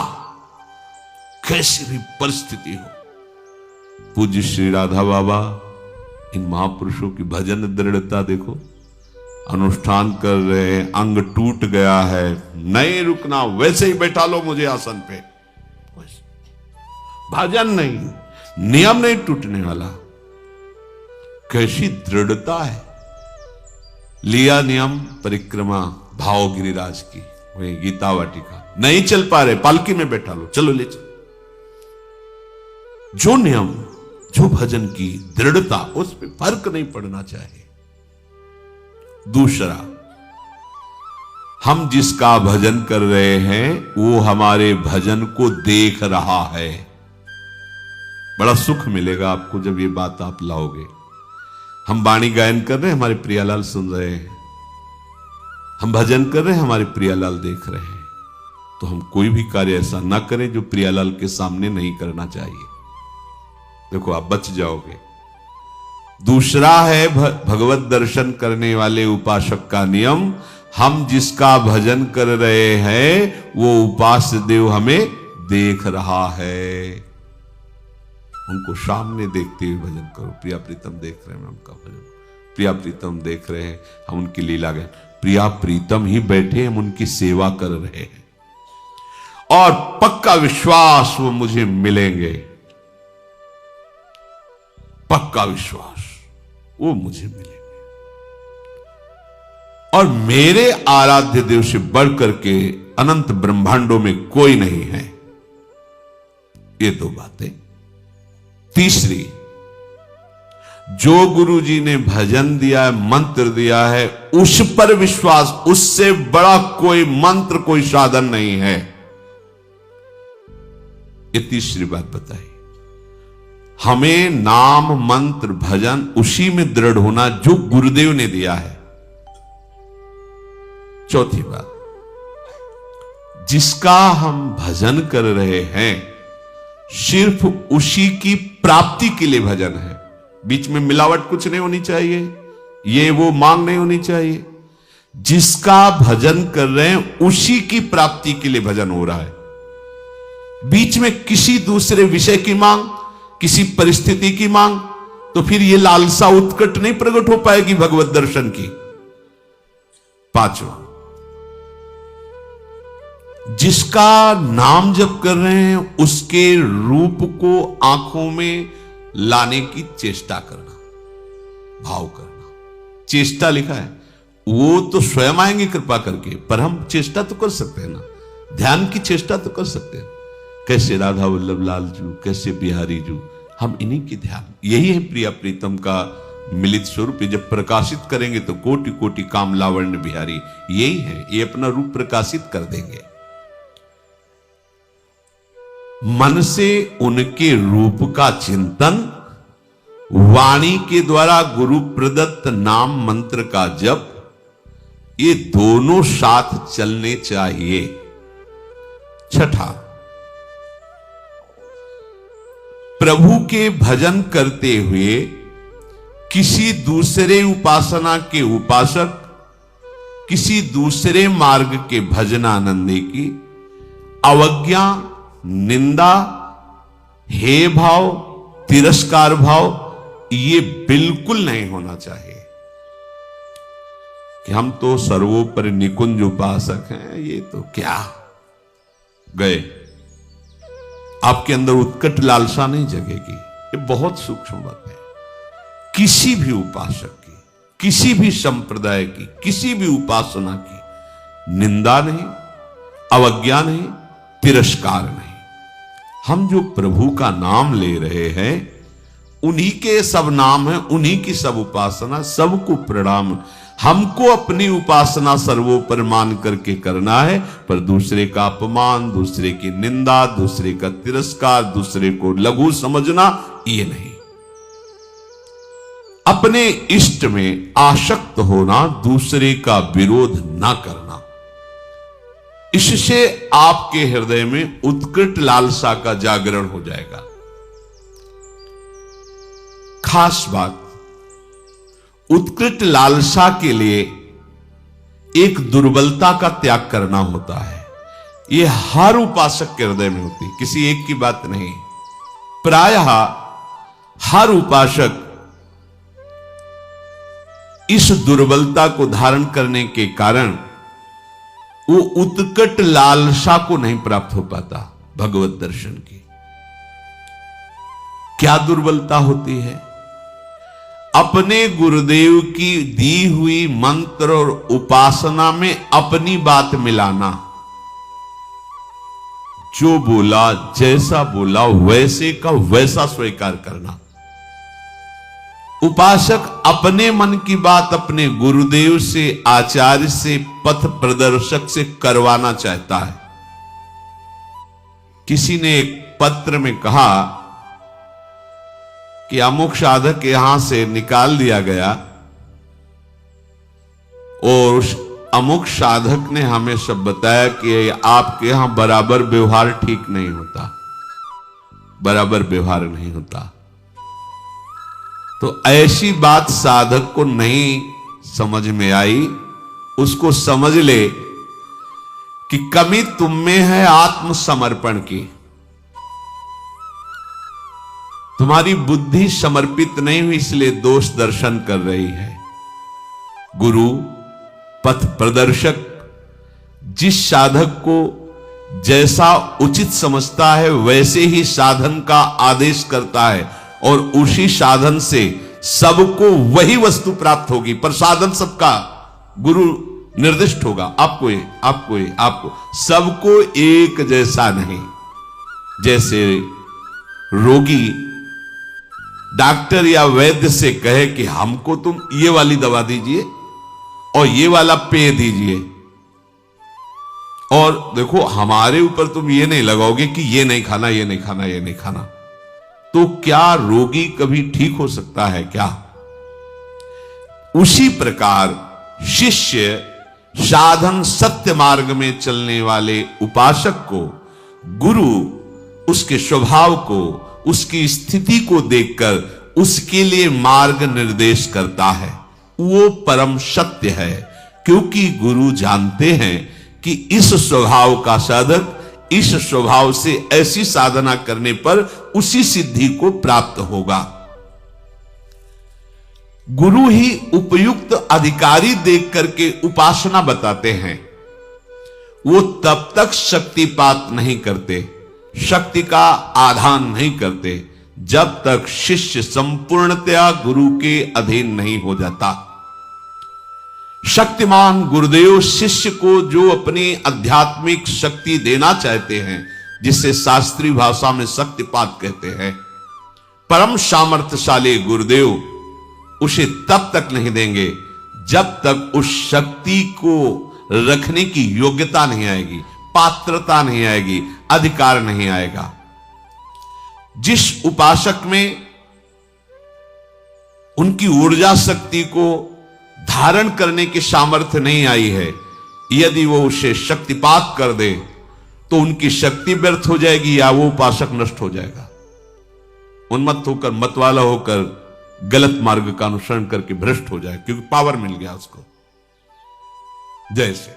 कैसी भी परिस्थिति हो। पूज्य श्री राधा बाबा, इन महापुरुषों की भजन दृढ़ता देखो। अनुष्ठान कर रहे हैं, अंग टूट गया है, नहीं रुकना, वैसे ही बैठा लो मुझे आसन पे। भजन नहीं, नियम नहीं टूटने वाला। कैसी दृढ़ता है। लिया नियम परिक्रमा भाव गिरिराज की, वही गीता वाटिका, नहीं चल पा रहे, पालकी में बैठा लो, चलो ले चलो। जो नियम, जो भजन की दृढ़ता, उस पर फर्क नहीं पड़ना चाहिए। दूसरा, हम जिसका भजन कर रहे हैं वो हमारे भजन को देख रहा है। बड़ा सुख मिलेगा आपको जब ये बात आप लाओगे। हम वाणी गायन कर रहे हैं, हमारे प्रियालाल सुन रहे हैं, हम भजन कर रहे हैं, हमारे प्रियालाल देख रहे हैं। तो हम कोई भी कार्य ऐसा ना करें जो प्रियालाल के सामने नहीं करना चाहिए। देखो आप बच जाओगे। दूसरा है भगवत दर्शन करने वाले उपासक का नियम, हम जिसका भजन कर रहे हैं वो उपास्य देव हमें देख रहा है, उनको सामने देखते हुए भजन करो। प्रिया प्रीतम देख रहे हैं, उनका भजन, प्रिया प्रीतम देख रहे हैं, हम उनकी लीला गए, प्रिया प्रीतम ही बैठे, हम उनकी सेवा कर रहे हैं और पक्का विश्वास वो मुझे मिलेंगे, पक्का विश्वास वो मुझे मिलेंगे। और मेरे आराध्य देव से बढ़कर के अनंत ब्रह्मांडों में कोई नहीं है। ये दो बातें। तीसरी, जो गुरु जी ने भजन दिया है, मंत्र दिया है, उस पर विश्वास, उससे बड़ा कोई मंत्र, कोई साधन नहीं है। ये तीसरी बात बताई। हमें नाम मंत्र भजन उसी में दृढ़ होना जो गुरुदेव ने दिया है। चौथी बात, जिसका हम भजन कर रहे हैं सिर्फ उसी की प्राप्ति के लिए भजन है, बीच में मिलावट कुछ नहीं होनी चाहिए, ये वो मांग नहीं होनी चाहिए। जिसका भजन कर रहे हैं उसी की प्राप्ति के लिए भजन हो रहा है, बीच में किसी दूसरे विषय की मांग, किसी परिस्थिति की मांग, तो फिर ये लालसा उत्कट नहीं प्रकट हो पाएगी भगवत दर्शन की। पांचवा, जिसका नाम जप कर रहे हैं उसके रूप को आंखों में लाने की चेष्टा करना, भाव करना। चेष्टा लिखा है, वो तो स्वयं आएंगे कृपा करके, पर हम चेष्टा तो कर सकते हैं ना, ध्यान की चेष्टा तो कर सकते हैं। कैसे राधा वल्लभ लाल जू, कैसे बिहारी जू, हम इन्हीं की ध्यान, यही है प्रिया प्रीतम का मिलित स्वरूप। जब प्रकाशित करेंगे तो कोटि कोटि काम लावण्य बिहारी, यही है, ये अपना रूप प्रकाशित कर देंगे। मन से उनके रूप का चिंतन, वाणी के द्वारा गुरु प्रदत्त नाम मंत्र का जप, ये दोनों साथ चलने चाहिए। छठा, प्रभु के भजन करते हुए किसी दूसरे उपासना के उपासक, किसी दूसरे मार्ग के भजनानंदी की अवज्ञा, निंदा, हे भाव, तिरस्कार भाव, ये बिल्कुल नहीं होना चाहिए कि हम तो सर्वोपरि निकुंज उपासक हैं, ये तो क्या गए। आपके अंदर उत्कट लालसा नहीं जगेगी, ये बहुत सूक्ष्म बात है। किसी भी उपासक की, किसी भी संप्रदाय की, किसी भी उपासना की निंदा नहीं, अवज्ञा नहीं, तिरस्कार नहीं। हम जो प्रभु का नाम ले रहे हैं उन्हीं के सब नाम है, उन्हीं की सब उपासना, सबको प्रणाम। हमको अपनी उपासना सर्वोपर मान करके करना है, पर दूसरे का अपमान, दूसरे की निंदा, दूसरे का तिरस्कार, दूसरे को लघु समझना, ये नहीं। अपने इष्ट में आसक्त होना, दूसरे का विरोध ना करना, इससे आपके हृदय में उत्कट लालसा का जागरण हो जाएगा। खास बात, उत्कृष्ट लालसा के लिए एक दुर्बलता का त्याग करना होता है। यह हर उपासक के हृदय में होती है, किसी एक की बात नहीं। प्रायः हर उपासक इस दुर्बलता को धारण करने के कारण वो उत्कट लालसा को नहीं प्राप्त हो पाता भगवत दर्शन की। क्या दुर्बलता होती है? अपने गुरुदेव की दी हुई मंत्र और उपासना में अपनी बात मिलाना, जो बोला, जैसा बोला, वैसे का वैसा स्वीकार करना। उपासक अपने मन की बात अपने गुरुदेव से, आचार्य से, पथ प्रदर्शक से करवाना चाहता है। किसी ने एक पत्र में कहा कि अमुक साधक यहां से निकाल दिया गया और उस अमुक साधक ने हमें सब बताया कि आपके यहां बराबर व्यवहार ठीक नहीं होता, बराबर व्यवहार नहीं होता। तो ऐसी बात साधक को नहीं समझ में आई, उसको समझ ले कि कमी तुम में है आत्मसमर्पण की। तुम्हारी बुद्धि समर्पित नहीं हुई, इसलिए दोष दर्शन कर रही है। गुरु पथ प्रदर्शक जिस साधक को जैसा उचित समझता है वैसे ही साधन का आदेश करता है, और उसी साधन से सबको वही वस्तु प्राप्त होगी। पर साधन सबका गुरु निर्दिष्ट होगा, आपको सबको एक जैसा नहीं। जैसे रोगी डॉक्टर या वैद्य से कहे कि हमको तुम ये वाली दवा दीजिए और ये वाला पेय दीजिए, और देखो हमारे ऊपर तुम ये नहीं लगाओगे कि ये नहीं खाना, ये नहीं खाना, ये नहीं खाना, तो क्या रोगी कभी ठीक हो सकता है क्या? उसी प्रकार शिष्य साधन सत्य मार्ग में चलने वाले उपासक को गुरु उसके स्वभाव को, उसकी स्थिति को देखकर उसके लिए मार्ग निर्देश करता है। वो परम सत्य है, क्योंकि गुरु जानते हैं कि इस स्वभाव का साधक इस स्वभाव से ऐसी साधना करने पर उसी सिद्धि को प्राप्त होगा। गुरु ही उपयुक्त अधिकारी देख करके उपासना बताते हैं। वो तब तक शक्तिपात नहीं करते, शक्ति का आधान नहीं करते, जब तक शिष्य संपूर्णतया गुरु के अधीन नहीं हो जाता। शक्तिमान गुरुदेव शिष्य को जो अपनी आध्यात्मिक शक्ति देना चाहते हैं, जिसे शास्त्रीय भाषा में शक्तिपात कहते हैं, परम सामर्थ्यशाली गुरुदेव उसे तब तक नहीं देंगे जब तक उस शक्ति को रखने की योग्यता नहीं आएगी, पात्रता नहीं आएगी, अधिकार नहीं आएगा। जिस उपासक में उनकी ऊर्जा शक्ति को धारण करने की सामर्थ्य नहीं आई है, यदि वो उसे शक्तिपात कर दे तो उनकी शक्ति व्यर्थ हो जाएगी या वो उपासक नष्ट हो जाएगा। उन्मत्त होकर, मतवाला होकर गलत मार्ग का अनुसरण करके भ्रष्ट हो जाए, क्योंकि पावर मिल गया उसको। जैसे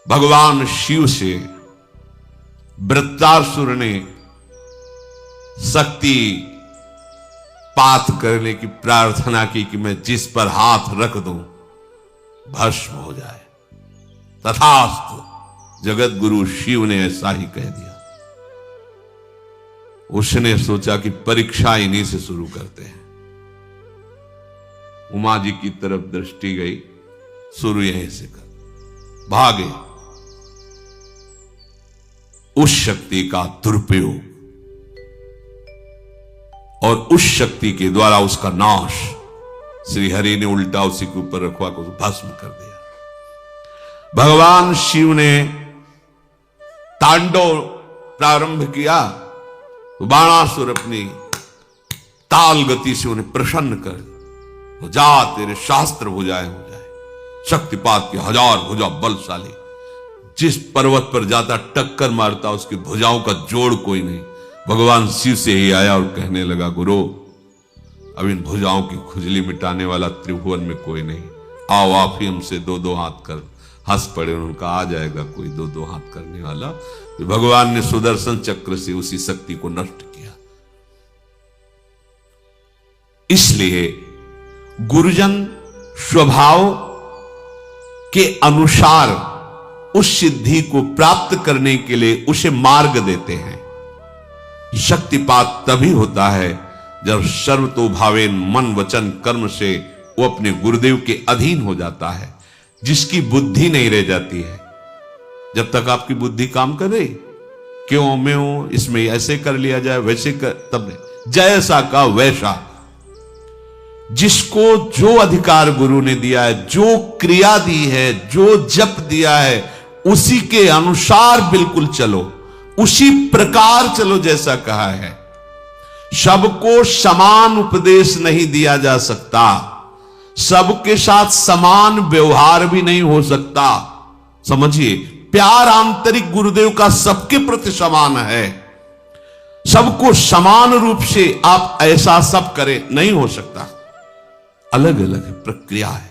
भगवान शिव से वृत्रासुर ने शक्ति पात करने की प्रार्थना की कि मैं जिस पर हाथ रख दूं भस्म हो जाए। तथास्तु, जगत गुरु शिव ने ऐसा ही कह दिया। उसने सोचा कि परीक्षा इन्हीं से शुरू करते हैं। उमा जी की तरफ दृष्टि गई, शुरू यहीं से कर। भागे। उस शक्ति का दुरुपयोग और उस शक्ति के द्वारा उसका नाश श्री हरि ने उल्टा उसी के ऊपर रखवा को भस्म कर दिया। भगवान शिव ने तांडव प्रारंभ किया तो बाणासुर अपनी ताल गति से उन्हें प्रसन्न कर, जा तेरे शास्त्र भुजाएं हो जाए। शक्तिपात की 1000 भुजा बलशाली, जिस पर्वत पर जाता टक्कर मारता, उसकी भुजाओं का जोड़ कोई नहीं। भगवान शिव से ही आया और कहने लगा, गुरु अब इन भुजाओं की खुजली मिटाने वाला त्रिभुवन में कोई नहीं, आओ आप ही हमसे 2-2 हाथ कर। हंस पड़े, उनका आ जाएगा कोई 2-2 हाथ करने वाला। तो भगवान ने सुदर्शन चक्र से उसी शक्ति को नष्ट किया। इसलिए गुरुजन स्वभाव के अनुसार उस सिद्धि को प्राप्त करने के लिए उसे मार्ग देते हैं। शक्तिपात तभी होता है जब सर्वतोभावेन मन वचन कर्म से वो अपने गुरुदेव के अधीन हो जाता है, जिसकी बुद्धि नहीं रह जाती है। जब तक आपकी बुद्धि काम करे, क्यों मैं हूं, इसमें ऐसे कर लिया जाए, वैसे कर, तब नहीं। जैसा का वैसा, जिसको जो अधिकार गुरु ने दिया है, जो क्रिया दी है, जो जप दिया है, उसी के अनुसार बिल्कुल चलो, उसी प्रकार चलो जैसा कहा है। सबको समान उपदेश नहीं दिया जा सकता, सबके साथ समान व्यवहार भी नहीं हो सकता। समझिए, प्यार आंतरिक गुरुदेव का सबके प्रति समान है। सबको समान रूप से आप ऐसा सब करें, नहीं हो सकता। अलग अलग प्रक्रिया है,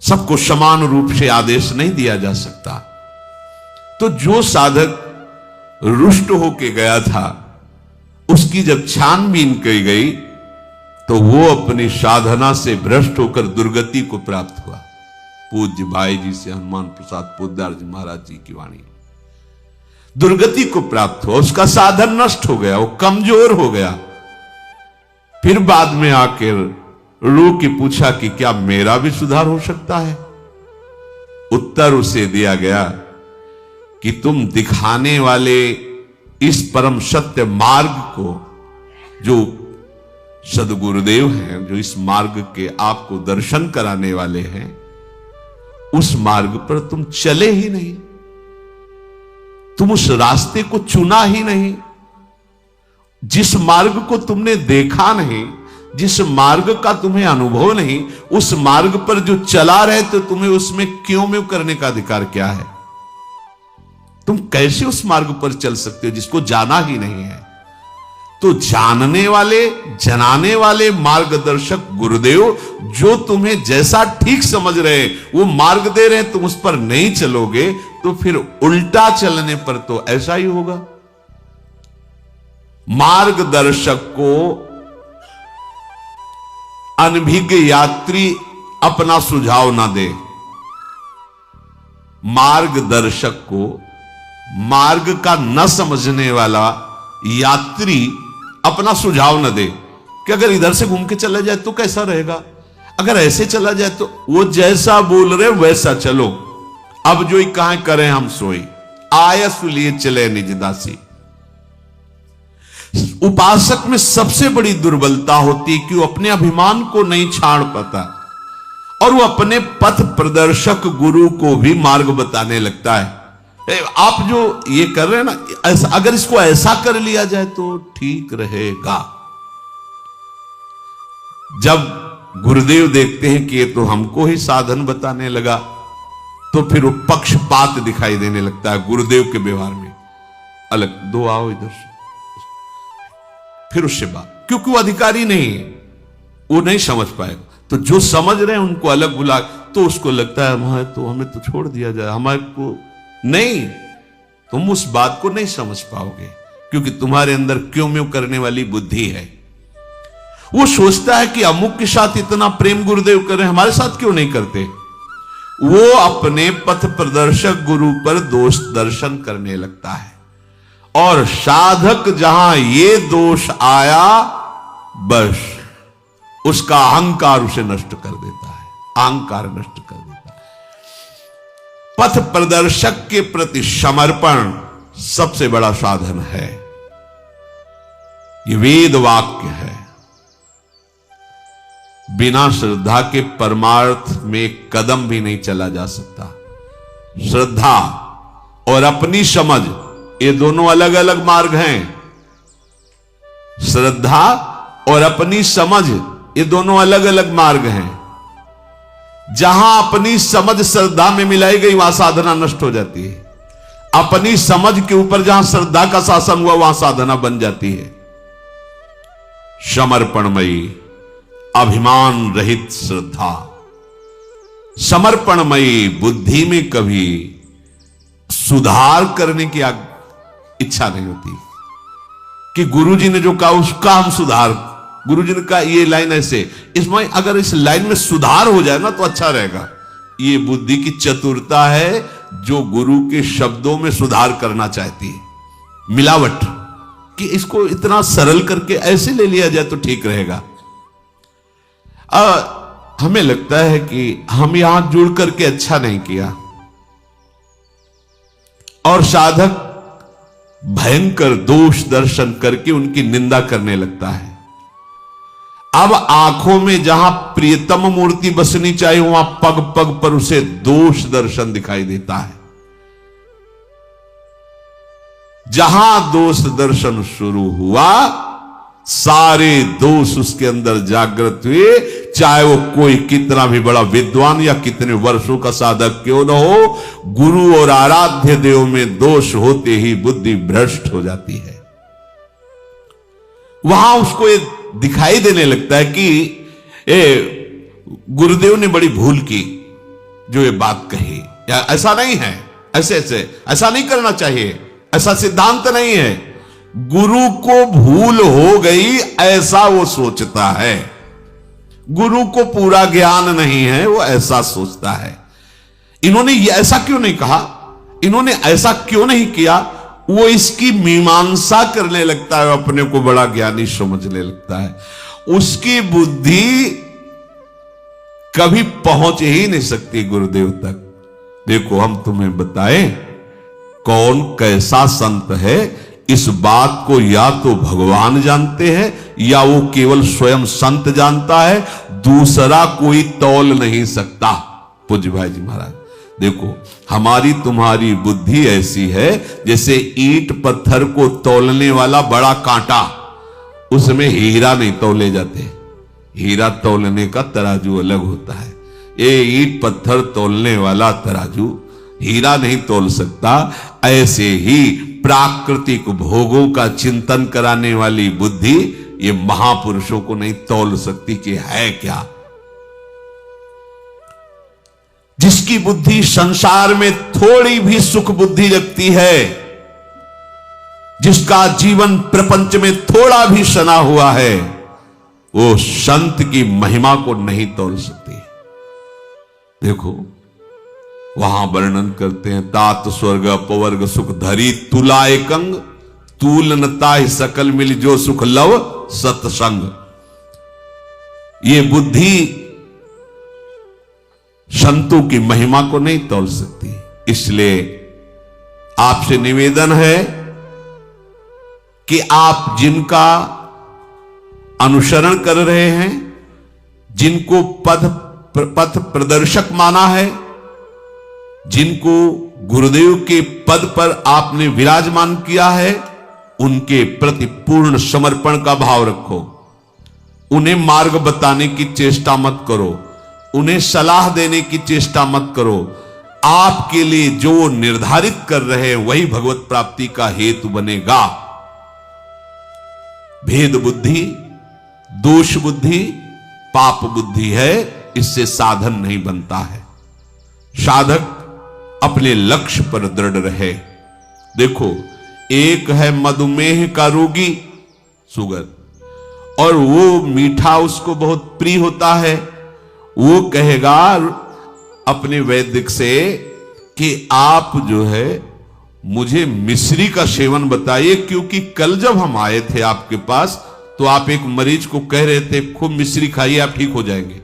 सबको समान रूप से आदेश नहीं दिया जा सकता। तो जो साधक रुष्ट होके गया था, उसकी जब छानबीन की गई तो वो अपनी साधना से भ्रष्ट होकर दुर्गति को प्राप्त हुआ। पूज्य भाई जी से हनुमान प्रसाद पोद्दार जी महाराज जी की वाणी, दुर्गति को प्राप्त हुआ, उसका साधन नष्ट हो गया, वो कमजोर हो गया। फिर बाद में आकर रो के पूछा कि क्या मेरा भी सुधार हो सकता है? उत्तर उसे दिया गया कि तुम दिखाने वाले इस परम सत्य मार्ग को, जो सदगुरुदेव हैं, जो इस मार्ग के आपको दर्शन कराने वाले हैं, उस मार्ग पर तुम चले ही नहीं, तुम उस रास्ते को चुना ही नहीं। जिस मार्ग को तुमने देखा नहीं, जिस मार्ग का तुम्हें अनुभव नहीं, उस मार्ग पर जो चला रहे तो तुम्हें उसमें क्यों में करने का अधिकार क्या है? तुम कैसे उस मार्ग पर चल सकते हो जिसको जाना ही नहीं है? तो जानने वाले, जनाने वाले मार्गदर्शक गुरुदेव जो तुम्हें जैसा ठीक समझ रहे वो मार्ग दे रहे, तुम उस पर नहीं चलोगे तो फिर उल्टा चलने पर तो ऐसा ही होगा। मार्गदर्शक को अनभिज्ञ यात्री अपना सुझाव ना दे। मार्गदर्शक को मार्ग का न समझने वाला यात्री अपना सुझाव न दे कि अगर इधर से घूम के चला जाए तो कैसा रहेगा, अगर ऐसे चला जाए तो, वो जैसा बोल रहे वैसा चलो। अब जो ही कहां करें हम सोई, आयस लिए चले निज दासी। उपासक में सबसे बड़ी दुर्बलता होती है कि वो अपने अभिमान को नहीं छाड़ पाता और वो अपने पथ प्रदर्शक गुरु को भी मार्ग बताने लगता है। आप जो ये कर रहे हैं ना, ऐसा अगर इसको ऐसा कर लिया जाए तो ठीक रहेगा। जब गुरुदेव देखते हैं कि ये तो हमको ही साधन बताने लगा, तो फिर वो पक्षपात दिखाई देने लगता है गुरुदेव के व्यवहार में। अलग दो आओ इधर से, फिर उससे बात, क्योंकि वो अधिकारी नहीं है, वो नहीं समझ पाएगा। तो जो समझ रहे हैं उनको अलग बुला, तो उसको लगता है हमें तो छोड़ दिया जाए, हमारे को नहीं। तुम उस बात को नहीं समझ पाओगे क्योंकि तुम्हारे अंदर क्यों म्यों करने वाली बुद्धि है। वो सोचता है कि अमुक के साथ इतना प्रेम गुरुदेव कर रहे हैं, हमारे साथ क्यों नहीं करते। वो अपने पथ प्रदर्शक गुरु पर दोष दर्शन करने लगता है और साधक जहां ये दोष आया, बस उसका अहंकार उसे नष्ट कर देता है, अहंकार नष्ट कर देता है। पथ प्रदर्शक के प्रति समर्पण सबसे बड़ा साधन है। ये वेद वाक्य है। बिना श्रद्धा के परमार्थ में एक कदम भी नहीं चला जा सकता। श्रद्धा और अपनी समझ, ये दोनों अलग अलग मार्ग हैं। श्रद्धा और अपनी समझ, ये दोनों अलग अलग मार्ग हैं। जहां अपनी समझ श्रद्धा में मिलाई गई वहां साधना नष्ट हो जाती है। अपनी समझ के ऊपर जहां श्रद्धा का शासन हुआ वहां साधना बन जाती है। समर्पणमयी, अभिमान रहित श्रद्धा, समर्पणमयी बुद्धि में कभी सुधार करने की इच्छा नहीं होती कि गुरुजी ने जो कहा उसका हम सुधार, गुरुजी ने कहा ये लाइन ऐसे, इसमें अगर इस लाइन में सुधार हो जाए ना तो अच्छा रहेगा। ये बुद्धि की चतुरता है जो गुरु के शब्दों में सुधार करना चाहती है। मिलावट कि इसको इतना सरल करके ऐसे ले लिया जाए तो ठीक रहेगा। हमें लगता है कि हम यहां जुड़ करके अच्छा नहीं किया और साधक भयंकर दोष दर्शन करके उनकी निंदा करने लगता है। अब आंखों में जहां प्रियतम मूर्ति बसनी चाहिए वहां पग पग पर उसे दोष दर्शन दिखाई देता है। जहां दोष दर्शन शुरू हुआ सारे दोष उसके अंदर जागृत हुए, चाहे वो कोई कितना भी बड़ा विद्वान या कितने वर्षों का साधक क्यों न हो। गुरु और आराध्य देव में दोष होते ही बुद्धि भ्रष्ट हो जाती है। वहां उसको ये दिखाई देने लगता है कि गुरुदेव ने बड़ी भूल की जो ये बात कही, या ऐसा नहीं है, ऐसा नहीं करना चाहिए, ऐसा सिद्धांत नहीं है। गुरु को भूल हो गई ऐसा वो सोचता है, गुरु को पूरा ज्ञान नहीं है, वो ऐसा सोचता है। इन्होंने ये ऐसा क्यों नहीं कहा, इन्होंने ऐसा क्यों नहीं किया, वो इसकी मीमांसा करने लगता है, अपने को बड़ा ज्ञानी समझने लगता है। उसकी बुद्धि कभी पहुंच ही नहीं सकती गुरुदेव तक। देखो हम तुम्हें बताएं कौन कैसा संत है, इस बात को या तो भगवान जानते हैं या वो केवल स्वयं संत जानता है, दूसरा कोई तौल नहीं सकता। पूज्य भाई जी महाराज, देखो हमारी तुम्हारी बुद्धि ऐसी है जैसे ईंट पत्थर को तौलने वाला बड़ा कांटा, उसमें हीरा नहीं तौले जाते, हीरा तौलने का तराजू अलग होता है। ये ईंट पत्थर तौलने वाला तराजू हीरा नहीं तौल सकता। ऐसे ही प्राकृतिक भोगों का चिंतन कराने वाली बुद्धि ये महापुरुषों को नहीं तौल सकती कि है क्या। जिसकी बुद्धि संसार में थोड़ी भी सुख बुद्धि लगती है, जिसका जीवन प्रपंच में थोड़ा भी सना हुआ है, वो संत की महिमा को नहीं तौल सकती। देखो वहां वर्णन करते हैं, तात स्वर्ग अपवर्ग सुख धरी तुला एकंग, तूलनता सकल मिल जो सुख लव सत्संग। ये बुद्धि संतों की महिमा को नहीं तौल सकती। इसलिए आपसे निवेदन है कि आप जिनका अनुसरण कर रहे हैं, जिनको पथ प्रदर्शक माना है, जिनको गुरुदेव के पद पर आपने विराजमान किया है, उनके प्रति पूर्ण समर्पण का भाव रखो। उन्हें मार्ग बताने की चेष्टा मत करो, उन्हें सलाह देने की चेष्टा मत करो। आपके लिए जो निर्धारित कर रहे हैं वही भगवत प्राप्ति का हेतु बनेगा। भेद बुद्धि, दोष बुद्धि, पाप बुद्धि है, इससे साधन नहीं बनता है। साधक अपने लक्ष्य पर दृढ़ रहे। देखो एक है मधुमेह का रोगी, शुगर, और वो मीठा उसको बहुत प्रिय होता है। वो कहेगा अपने वैद्य से कि आप जो है मुझे मिश्री का सेवन बताइए, क्योंकि कल जब हम आए थे आपके पास तो आप एक मरीज को कह रहे थे खूब मिश्री खाइए आप ठीक हो जाएंगे।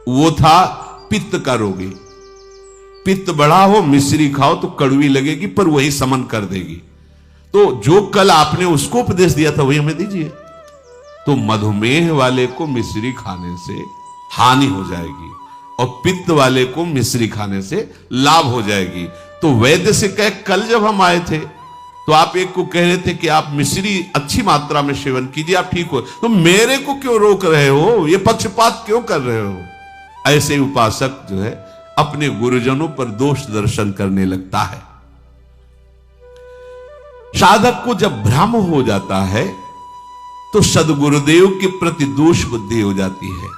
वो था पित्त का रोगी। पित्त बढ़ा हो मिश्री खाओ तो कड़वी लगेगी पर वही समन कर देगी। तो जो कल आपने उसको उपदेश दिया था वही हमें दीजिए। तो मधुमेह वाले को मिश्री खाने से हानि हो जाएगी और पित्त वाले को मिश्री खाने से लाभ हो जाएगी। तो वैद्य से कहे कल जब हम आए थे तो आप एक को कह रहे थे कि आप मिश्री अच्छी मात्रा में सेवन कीजिए आप ठीक हो, तो मेरे को क्यों रोक रहे हो, ये पक्षपात क्यों कर रहे हो। ऐसे उपासक जो है अपने गुरुजनों पर दोष दर्शन करने लगता है। साधक को जब भ्रम हो जाता है तो सद्गुरुदेव के प्रति दोष बुद्धि हो जाती है।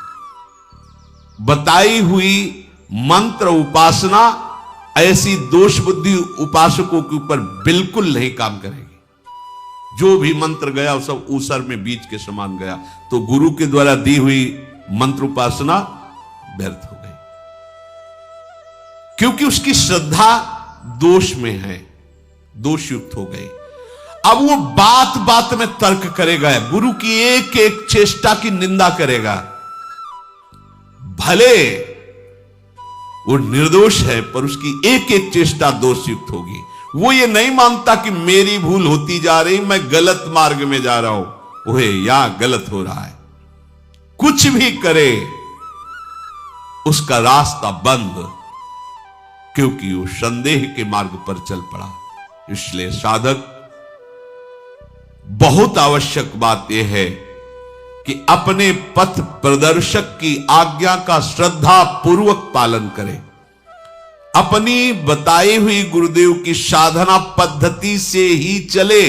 बताई हुई मंत्र उपासना ऐसी दोष बुद्धि उपासकों के ऊपर बिल्कुल नहीं काम करेगी। जो भी मंत्र गया वो सब ऊसर में बीज के समान गया। तो गुरु के द्वारा दी हुई मंत्र उपासना व्यर्थ हो गई, क्योंकि उसकी श्रद्धा दोष में है, दोषयुक्त हो गई। अब वो बात बात में तर्क करेगा, गुरु की एक एक चेष्टा की निंदा करेगा। भले वो निर्दोष है पर उसकी एक एक चेष्टा दोषयुक्त होगी। वो ये नहीं मानता कि मेरी भूल होती जा रही, मैं गलत मार्ग में जा रहा हूं, ओहे या गलत हो रहा है। कुछ भी करे उसका रास्ता बंद, क्योंकि वो संदेह के मार्ग पर चल पड़ा। इसलिए साधक बहुत आवश्यक बात यह है कि अपने पथ प्रदर्शक की आज्ञा का श्रद्धा पूर्वक पालन करें। अपनी बताई हुई गुरुदेव की साधना पद्धति से ही चले,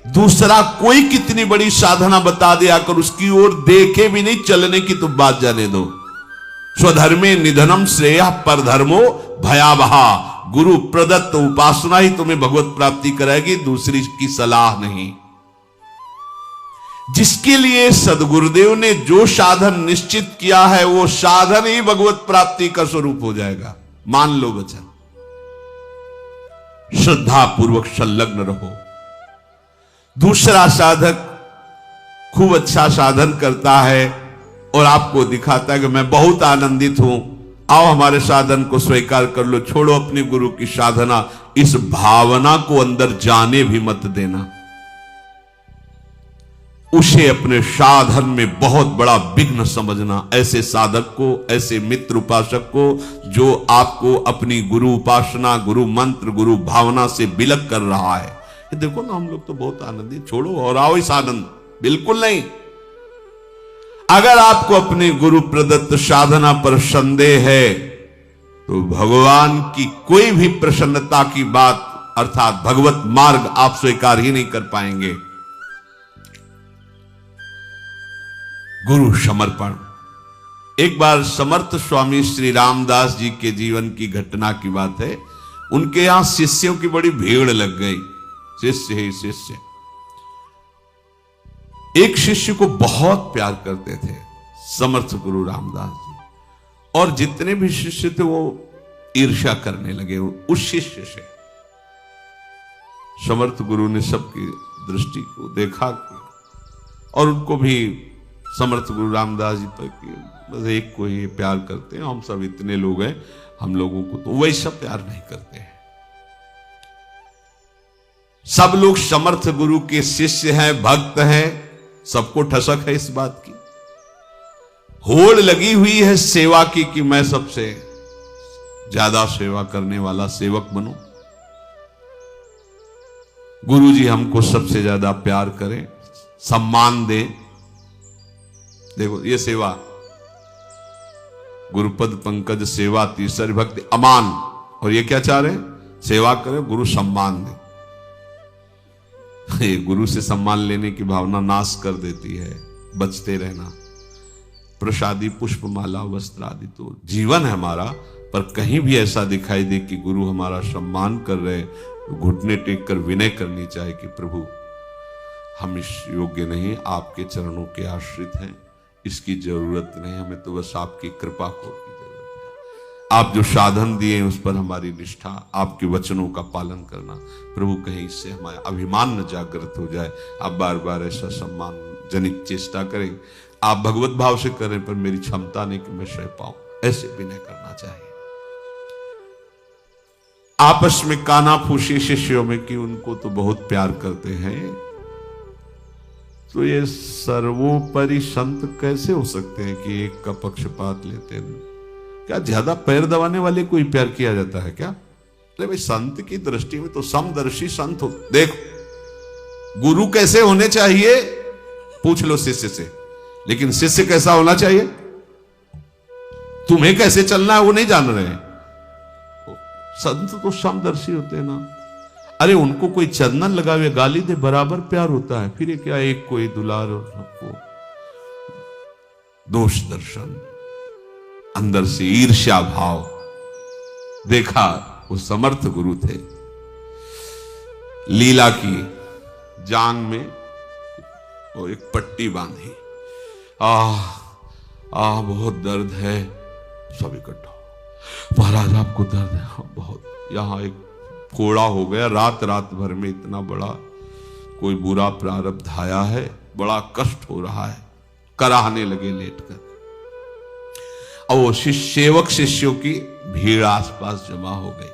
दूसरा कोई कितनी बड़ी साधना बता दिया कर उसकी ओर देखे भी नहीं, चलने की तो बात जाने दो। स्वधर्मे निधनम श्रेय परधर्मो भयावहा। गुरु प्रदत्त उपासना ही तुम्हें भगवत प्राप्ति कराएगी, दूसरी की सलाह नहीं। जिसके लिए सदगुरुदेव ने जो साधन निश्चित किया है वो साधन ही भगवत प्राप्ति का स्वरूप हो जाएगा। मान लो वचन, श्रद्धा पूर्वक संलग्न रहो। दूसरा साधक खूब अच्छा साधन करता है और आपको दिखाता है कि मैं बहुत आनंदित हूं, आओ हमारे साधन को स्वीकार कर लो, छोड़ो अपने गुरु की साधना। इस भावना को अंदर जाने भी मत देना। उसे अपने साधन में बहुत बड़ा विघ्न समझना। ऐसे साधक को, ऐसे मित्र उपासक को जो आपको अपनी गुरु उपासना, गुरु मंत्र, गुरु भावना से विलग कर रहा है, देखो ना हम लोग तो बहुत आनंदित, छोड़ो और आओ इस आनंद। बिल्कुल नहीं। अगर आपको अपने गुरु प्रदत्त साधना पर संदेह है तो भगवान की कोई भी प्रसन्नता की बात अर्थात भगवत मार्ग आप स्वीकार ही नहीं कर पाएंगे। गुरु समर्पण। एक बार समर्थ स्वामी श्री रामदास जी के जीवन की घटना की बात है। उनके यहां शिष्यों की बड़ी भीड़ लग गई। शिष्य ही शिष्य। एक शिष्य को बहुत प्यार करते थे समर्थ गुरु रामदास जी, और जितने भी शिष्य थे वो ईर्ष्या करने लगे उस शिष्य से। समर्थ गुरु ने सबकी दृष्टि को देखा और उनको भी समर्थ गुरु रामदास जी पर बस एक को ही प्यार करते हैं, हम सब इतने लोग हैं, हम लोगों को तो वैसा प्यार नहीं करते हैं। सब लोग समर्थ गुरु के शिष्य हैं, भक्त हैं, सबको ठसक है इस बात की। होड़ लगी हुई है सेवा की कि मैं सबसे ज्यादा सेवा करने वाला सेवक बनूं, गुरु जी हमको सबसे ज्यादा प्यार करें, सम्मान दें। देखो ये सेवा, गुरुपद पंकज सेवा तीसरी भक्ति अमान, और ये क्या चाह रहे हैं? सेवा करें, गुरु सम्मान दें। ये गुरु से सम्मान लेने की भावना नाश कर देती है। बचते रहना। प्रसादी पुष्पमाला वस्त्र आदि तो जीवन है हमारा, पर कहीं भी ऐसा दिखाई दे कि गुरु हमारा सम्मान कर रहे, तो घुटने टेक कर विनय करनी चाहिए कि प्रभु हम इस योग्य नहीं, आपके चरणों के आश्रित हैं, इसकी जरूरत नहीं, हमें तो बस आपकी कृपा को की जरूरत है। आप जो साधन दिए उस पर हमारी निष्ठा, आपके वचनों का पालन करना, प्रभु कहीं इससे हमारा अभिमान न जागृत हो जाए। आप बार बार ऐसा सम्मान जनित चेष्टा करें, आप भगवत भाव से करें, पर मेरी क्षमता नहीं कि मैं सह पाऊं, ऐसे विनय करना चाहिए। आपस में काना फूसी शिष्यों में कि उनको तो बहुत प्यार करते हैं, तो ये सर्वोपरि संत कैसे हो सकते हैं कि एक का पक्षपात लेते हैं? क्या ज्यादा पैर दबाने वाले को ही प्यार किया जाता है क्या? अरे भाई, संत की दृष्टि में तो समदर्शी संत हो। देखो गुरु कैसे होने चाहिए पूछ लो शिष्य से, लेकिन शिष्य कैसा होना चाहिए तुम्हें कैसे चलना है वो नहीं जान रहे हैं। संत तो समदर्शी होते हैं ना। अरे उनको कोई चंदन लगावे गाली दे बराबर प्यार होता है, फिर क्या एक कोई दुलार और सबको दोष दर्शन, अंदर से ईर्ष्या भाव। देखा वो समर्थ गुरु थे, लीला की जांग में वो एक पट्टी बांधी, बहुत दर्द है, सब इकट्ठा, महाराज आपको दर्द है? हाँ बहुत, यहां एक फोड़ा हो गया, रात भर में इतना बड़ा कोई बुरा प्रारब्ध आया है, बड़ा कष्ट हो रहा है। कराहने लगे लेटकर, और वो सेवक शिष्यों की भीड़ आसपास जमा हो गई।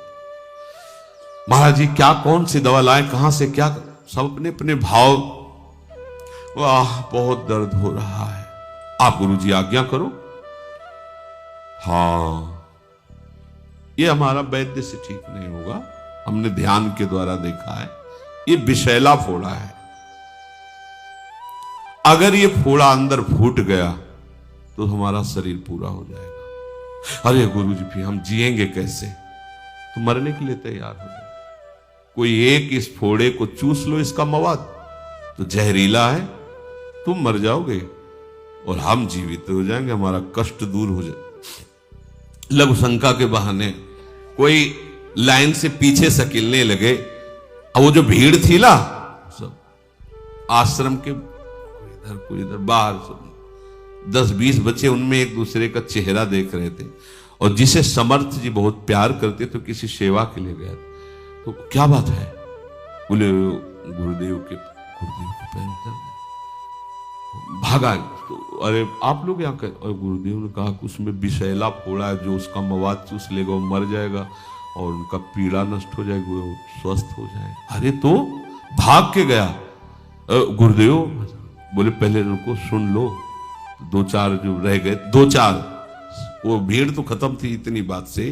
महाराज जी क्या, कौन सी दवा लाए, कहां से क्या, सब अपने अपने भाव। वाह बहुत दर्द हो रहा है, आप गुरु जी आज्ञा करो। हाँ ये हमारा वैद्य से ठीक नहीं होगा, हमने ध्यान के द्वारा देखा है, ये विषैला फोड़ा है, अगर ये फोड़ा अंदर फूट गया तो हमारा शरीर पूरा हो जाएगा। अरे गुरु जी फिर हम जिएंगे कैसे? तो मरने के लिए तैयार हो जाए, कोई एक इस फोड़े को चूस लो, इसका मवाद तो जहरीला है, तुम मर जाओगे और हम जीवित हो जाएंगे, हमारा कष्ट दूर हो जाए। लघु शंका के बहाने कोई लाइन से पीछे सकिलने लगे। अब वो जो भीड़ थी ना, सब आश्रम के कोई इधर बाहर, सब 10-20 बच्चे उनमें एक दूसरे का चेहरा देख रहे थे। और जिसे समर्थ जी बहुत प्यार करते तो किसी सेवा के लिए गया, तो क्या बात है? बोले गुरुदेव के पैर दर्द है। भागा। तो अरे आप लोग यहाँ कर, और गुरुदेव ने कहा कि उसमें विषैला फोड़ा है, जो उसका मवाद चूस लेगा वो मर जाएगा और उनका पीड़ा नष्ट हो जाएगी, वो स्वस्थ हो जाएगा। अरे तो भाग के गया। गुरुदेव बोले पहले रुको, सुन लो। 2-4 जो रह गए, 2-4, वो भीड़ तो खत्म थी इतनी बात से,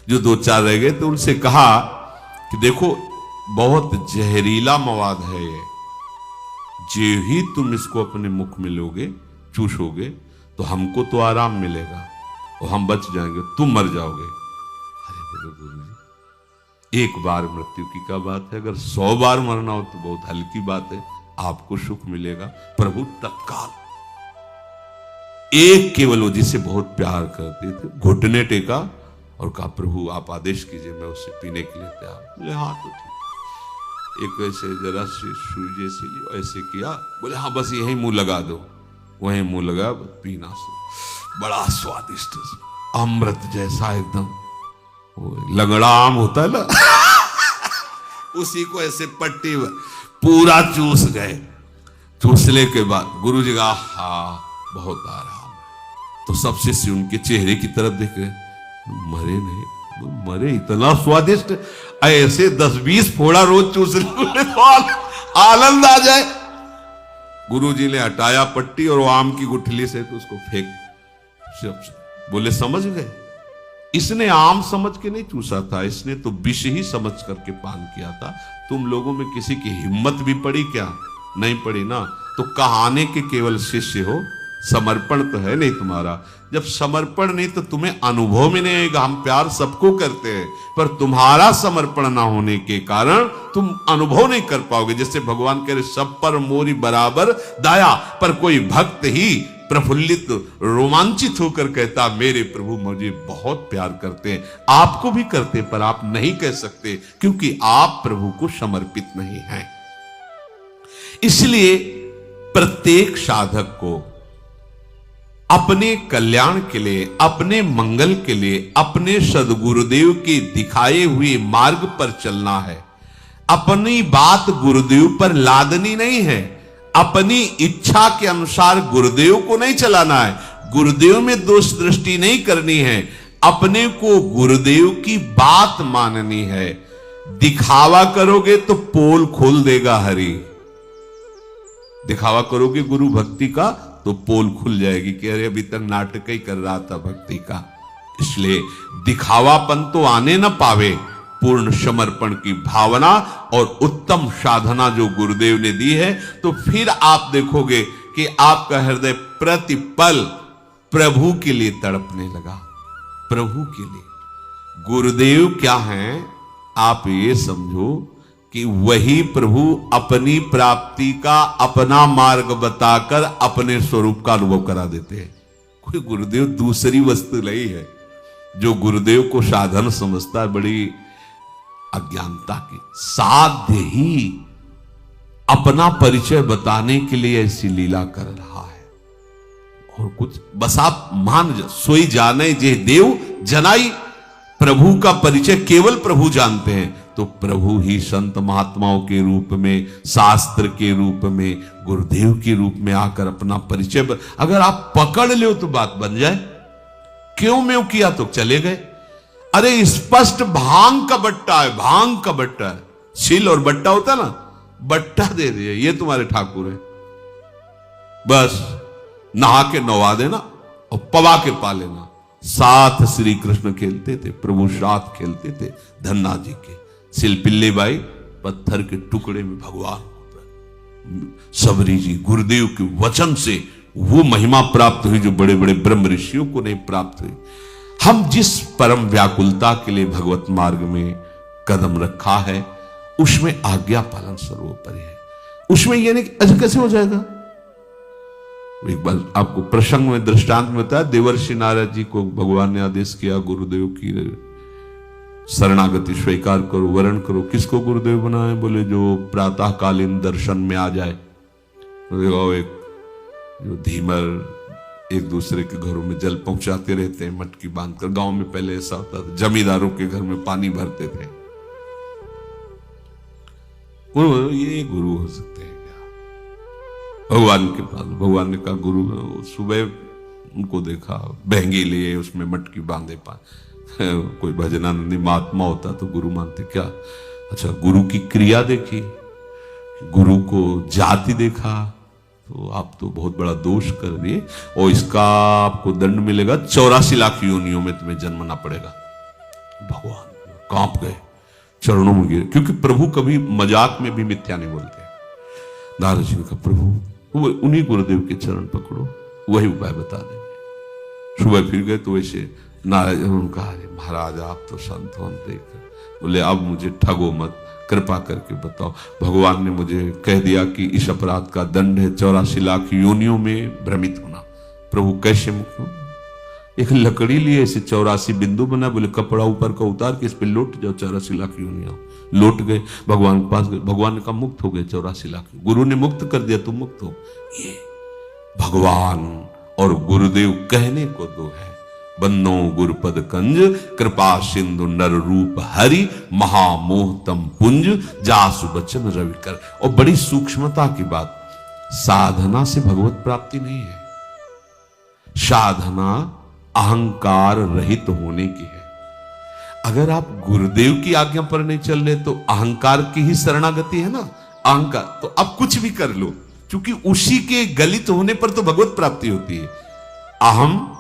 जो 2-4 रह गए तो उनसे कहा कि देखो बहुत जहरीला मवाद है ये, जो ही तुम इसको अपने मुख में लोगे, चूसोगे, तो हमको तो आराम मिलेगा और हम बच जाएंगे, तुम मर जाओगे। अरे बोलो गुरुजी, एक बार मृत्यु की क्या बात है, अगर 100 बार मरना हो तो बहुत हल्की बात है, आपको सुख मिलेगा। प्रभु तत्काल एक केवल वो जिसे बहुत प्यार करते थे, घुटने टेका और कहा प्रभु आप आदेश कीजिए, मैं उससे पीने के लिए तैयार। बोले हाँ तो ठीक। एक ऐसे जरा सी सुई जैसी ली, ऐसे किया, बोले हाँ बस यही मुंह लगा दो। वही मुंह लगा, पीना से बड़ा स्वादिष्ट, अमृत जैसा एकदम, लंगड़ा आम होता है ना उसी को ऐसे पट्टी पूरा चूस गए। चूसने के बाद गुरु जी का हाँ बहुत आराम है। तो सब शिष्य उनके चेहरे की तरफ देख रहे, मरे नहीं, मरे, इतना स्वादिष्ट, ऐसे 10-20 फोड़ा रोज चूसने तो आनंद आ जाए। गुरु जी ने हटाया पट्टी और वो आम की गुठली से तो उसको फेंक। बोले समझ गए, इसने आम समझ के नहीं चूसा था, इसने तो विष ही समझ करके पान किया था। तुम लोगों में किसी की हिम्मत भी पड़ी क्या? नहीं पड़ी ना। तो कहाने के केवल शिष्य हो, समर्पण तो है नहीं तुम्हारा। जब समर्पण नहीं तो तुम्हें अनुभव में नहीं आएगा। हम प्यार सबको करते हैं, पर तुम्हारा समर्पण ना होने के कारण तुम अनुभव नहीं कर पाओगे। जैसे भगवान कह रहे सब पर मोरी बराबर दाया, पर कोई भक्त ही प्रफुल्लित रोमांचित होकर कहता मेरे प्रभु मुझे बहुत प्यार करते हैं। आपको भी करते, पर आप नहीं कह सकते क्योंकि आप प्रभु को समर्पित नहीं हैं। इसलिए प्रत्येक साधक को अपने कल्याण के लिए, अपने मंगल के लिए, अपने सदगुरुदेव के दिखाए हुए मार्ग पर चलना है। अपनी बात गुरुदेव पर लादनी नहीं है, अपनी इच्छा के अनुसार गुरुदेव को नहीं चलाना है, गुरुदेव में दोष दृष्टि नहीं करनी है, अपने को गुरुदेव की बात माननी है। दिखावा करोगे तो पोल खोल देगा हरि। दिखावा करोगे गुरु भक्ति का तो पोल खुल जाएगी कि अरे अभी तक नाटक ही कर रहा था भक्ति का। इसलिए दिखावापन तो आने न पावे, पूर्ण समर्पण की भावना और उत्तम साधना जो गुरुदेव ने दी है, तो फिर आप देखोगे कि आपका हृदय प्रतिपल प्रभु के लिए तड़पने लगा। प्रभु के लिए गुरुदेव क्या हैं, आप ये समझो कि वही प्रभु अपनी प्राप्ति का अपना मार्ग बताकर अपने स्वरूप का अनुभव करा देते हैं। कोई गुरुदेव दूसरी वस्तु नहीं है। जो गुरुदेव को साधन समझता है, बड़ी अज्ञानता की, साध्य ही अपना परिचय बताने के लिए ऐसी लीला कर रहा है। और कुछ बस आप मान सोई जाने जे देव जनाई, प्रभु का परिचय केवल प्रभु जानते हैं। तो प्रभु ही संत महात्माओं के रूप में, शास्त्र के रूप में, गुरुदेव के रूप में आकर अपना परिचय अगर आप पकड़ लो तो बात बन जाए। क्यों में किया तो चले गए। अरे स्पष्ट भांग का बट्टा है, भांग का बट्टा है। सिल और बट्टा होता ना, बट्टा दे दिया, ये तुम्हारे ठाकुर है, बस नहा के नवा देना और पवा के पा लेना। साथ श्री कृष्ण खेलते थे, प्रभु साथ खेलते थे धन्ना जी के। सिलपिल्ले बाई पत्थर के टुकड़े में भगवान, सबरी जी गुरुदेव के वचन से वो महिमा प्राप्त हुई जो बड़े बड़े ब्रह्म ऋषियों को नहीं प्राप्त हुई। हम जिस परम व्याकुलता के लिए भगवत मार्ग में कदम रखा है, उसमें आज्ञा पालन सर्वोपरि है। उसमें ये नहीं अच्छा कैसे हो जाएगा। एक बार आपको प्रसंग में दृष्टांत में बताया, देवर्षि नारद जी को भगवान ने आदेश किया गुरुदेव की शरणागति स्वीकार करो, वर्ण करो। किसको गुरुदेव बनाए? बोले जो प्रातःकालीन दर्शन में आ जाए। एक जो धीमर एक दूसरे के घरों में जल पहुंचाते रहते हैं मटकी बांधकर। गांव में पहले ऐसा होता था, जमींदारों के घर में पानी भरते थे। ये गुरु हो सकते हैं क्या? भगवान के पास भगवान ने कहा गुरु। सुबह उनको देखा, बहंगी लिए, उसमें मटकी बांधे कोई भजनानंदी महात्मा होता तो गुरु मानते क्या? अच्छा, गुरु की क्रिया देखी, गुरु को जाति देखा, तो आप तो बहुत बड़ा दोष कर दिए और इसका आपको दंड मिलेगा, 84 लाख योनियों में तुम्हें जन्मना पड़ेगा। भगवान कांप गए, चरणों में गिरे, क्योंकि प्रभु कभी मजाक में भी मिथ्या नहीं बोलते। नारद जी ने कहा प्रभु उन्हीं गुरुदेव के चरण पकड़ो, वही उपाय बता देंगे। सुबह फिर गए तो वैसे नारद ने कहा अरे महाराज आप तो संत हो, देख। बोले अब मुझे ठगो मत, कृपा करके बताओ। भगवान ने मुझे कह दिया कि इस अपराध का दंड है 84 लाख योनियों में भ्रमित होना। प्रभु कैसे मुक्त? एक लकड़ी लिए ऐसे 84 बिंदु बना, बोले कपड़ा ऊपर का उतार के इस पे लौट जाओ 84 लाख योनियां। लौट गए, भगवान के पास गए, भगवान ने कहा मुक्त हो गए 84 लाख। गुरु ने मुक्त कर दिया, तुम मुक्त हो। ये भगवान और गुरुदेव कहने को दो है। बन्नो गुरुपद कंज कृपा सिंधु नर रूप हरि महामोहतम पुंज जासु बचन रविकर। और बड़ी सूक्ष्मता की बात, साधना से भगवत प्राप्ति नहीं है। साधना अहंकार रहित होने की है। अगर आप गुरुदेव की आज्ञा पर नहीं चल रहे तो अहंकार की ही शरणागति है ना। अहंकार तो आप कुछ भी कर लो, क्योंकि उसी के गलित होने पर तो भगवत प्राप्ति होती है। अहम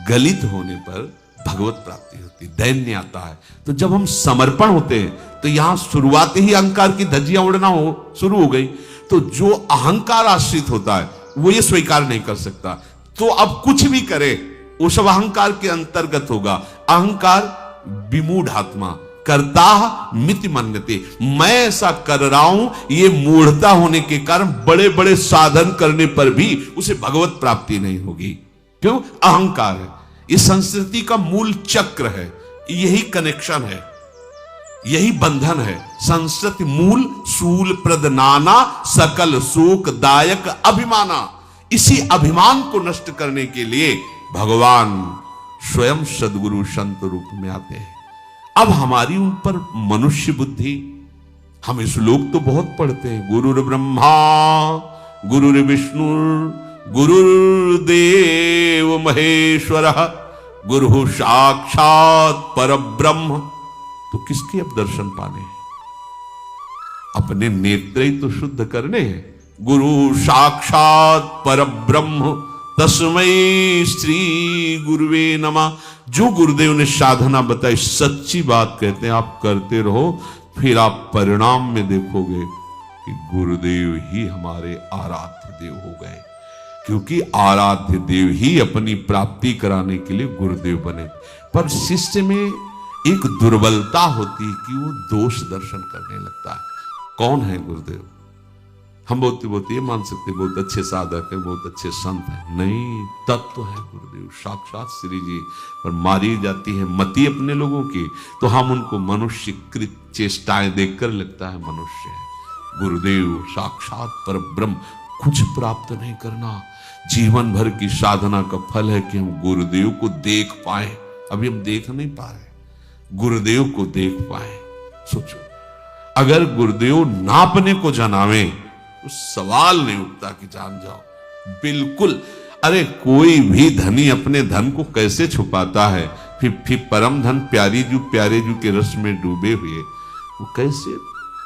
गलित होने पर भगवत प्राप्ति होती है, दैन्य आता है। तो जब हम समर्पण होते हैं तो यहां शुरुआत ही अहंकार की धज्जियां उड़ना हो शुरू हो गई। तो जो अहंकार आश्रित होता है वो ये स्वीकार नहीं कर सकता, तो अब कुछ भी करे वो सब अहंकार के अंतर्गत होगा। अहंकार विमूढ़ आत्मा करता मिति मन्यते, मैं ऐसा कर रहा हूं, ये मूढ़ता होने के कारण बड़े बड़े साधन करने पर भी उसे भगवत प्राप्ति नहीं होगी। क्यों? अहंकार है। इस संस्कृति का मूल चक्र है, यही कनेक्शन है, यही बंधन है। संस्कृति मूल सूल प्रद नाना सकल शोक दायक अभिमाना। इसी अभिमान को नष्ट करने के लिए भगवान स्वयं सदगुरु संत रूप में आते हैं। अब हमारी उन पर मनुष्य बुद्धि, हम श्लोक तो बहुत पढ़ते हैं, गुरुर् ब्रह्मा गुरुर् विष्णु गुरुर्देव महेश्वरः गुरु साक्षात परब्रह्म। तो किसके अब दर्शन पाने हैं? अपने नेत्र ही तो शुद्ध करने हैं। गुरु साक्षात परब्रह्म तस्मै श्री गुरुवे नमः। जो गुरुदेव ने साधना बताई सच्ची बात कहते हैं, आप करते रहो, फिर आप परिणाम में देखोगे कि गुरुदेव ही हमारे आराध्य देव हो गए। क्योंकि आराध्य देव ही अपनी प्राप्ति कराने के लिए गुरुदेव बने। पर शिष्य में एक दुर्बलता होती है कि वो दोष दर्शन करने लगता है। कौन है गुरुदेव? हम बहुत ये मान सकते बहुत अच्छे साधक है, बहुत अच्छे संत है। नहीं, तत्व है गुरुदेव साक्षात श्री जी। पर मारी जाती है मति अपने लोगों की, तो हम उनको मनुष्यकृत चेष्टाएं देखकर लगता है मनुष्य है। गुरुदेव साक्षात पर ब्रह्म। कुछ प्राप्त नहीं करना, जीवन भर की साधना का फल है कि हम गुरुदेव को देख पाए। अभी हम देख नहीं पा रहे, गुरुदेव को देख पाए। सोचो, अगर गुरुदेव नापने को जनावे तो सवाल नहीं उठता कि जान जाओ। बिल्कुल। अरे कोई भी धनी अपने धन को कैसे छुपाता है? फिर परम धन प्यारे जू के रस में डूबे हुए वो कैसे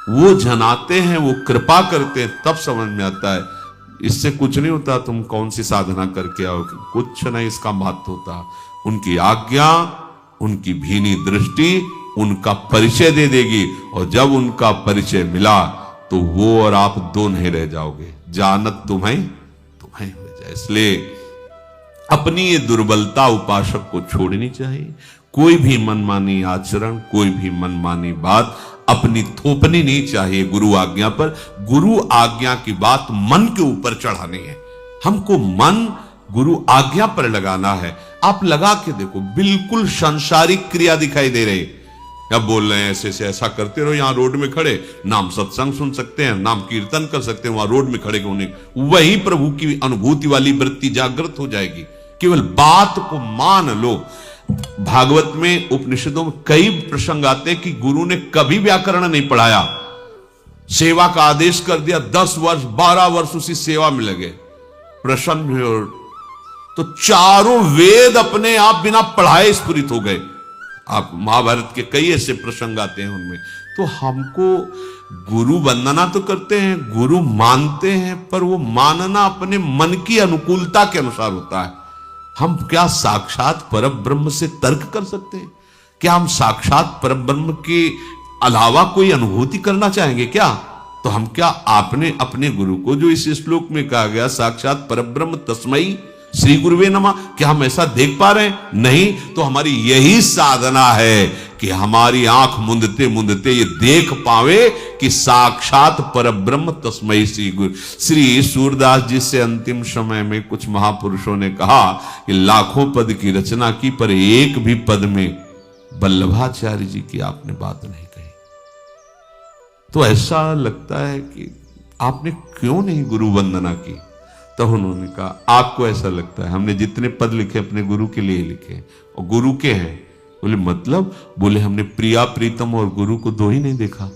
वो जनाते हैं, वो कृपा करते हैं, तब समझ में आता है। इससे कुछ नहीं होता तुम कौन सी साधना करके आओ, कुछ नहीं इसका महत्व होता। उनकी आज्ञा, उनकी भीनी दृष्टि उनका परिचय दे देगी, और जब उनका परिचय मिला तो वो और आप दो नहीं रह जाओगे, जानत तुम्हें हो जाए। इसलिए अपनी ये दुर्बलता उपासक को छोड़नी चाहिए। कोई भी मनमानी आचरण, कोई भी मनमानी बात अपनी थोपनी नहीं चाहिए गुरु आज्ञा पर। गुरु आज्ञा की बात मन के ऊपर चढ़ानी है। हमको मन गुरु आज्ञा पर लगाना है। आप लगा के देखो, बिल्कुल सांसारिक क्रिया दिखाई दे रही। अब बोल रहे हैं ऐसे से ऐसा करते रहो, यहां रोड में खड़े नाम सत्संग सुन सकते हैं, नाम कीर्तन कर सकते हैं, वहां रोड में खड़े होने वही प्रभु की अनुभूति वाली वृत्ति जागृत हो जाएगी। केवल बात को मान लो। भागवत में, उपनिषदों में कई प्रसंग आते हैं कि गुरु ने कभी व्याकरण नहीं पढ़ाया, सेवा का आदेश कर दिया, 10 वर्ष 12 वर्ष उसी सेवा में लगे, प्रसन्न हुए, तो चारों वेद अपने आप बिना पढ़ाए स्फुरित हो गए। आप महाभारत के कई ऐसे प्रसंग आते हैं उनमें। तो हमको गुरु वंदना तो करते हैं, गुरु मानते हैं, पर वो मानना अपने मन की अनुकूलता के अनुसार होता है। हम क्या साक्षात परब्रह्म से तर्क कर सकते हैं? क्या हम साक्षात परब्रह्म के अलावा कोई अनुभूति करना चाहेंगे क्या? तो हम क्या आपने अपने गुरु को, जो इस श्लोक में कहा गया साक्षात परब्रह्म तस्मै श्री गुरुवे नमः, क्या हम ऐसा देख पा रहे हैं? नहीं। तो हमारी यही साधना है कि हमारी आंख मुंदते मुंदते ये देख पावे कि साक्षात परब्रह्म तस्मै श्री गुरु। श्री सूरदास जी से अंतिम समय में कुछ महापुरुषों ने कहा कि लाखों पद की रचना की, पर एक भी पद में वल्लभाचार्य जी की आपने बात नहीं कही। तो ऐसा लगता है कि आपने क्यों नहीं गुरु वंदना की? तो उन्होंने कहा, आपको ऐसा लगता है हमने जितने पद लिखे अपने गुरु के लिए लिखे, और गुरु के हैं। बोले मतलब? बोले हमने प्रिया प्रीतम और गुरु को दो ही नहीं देखा,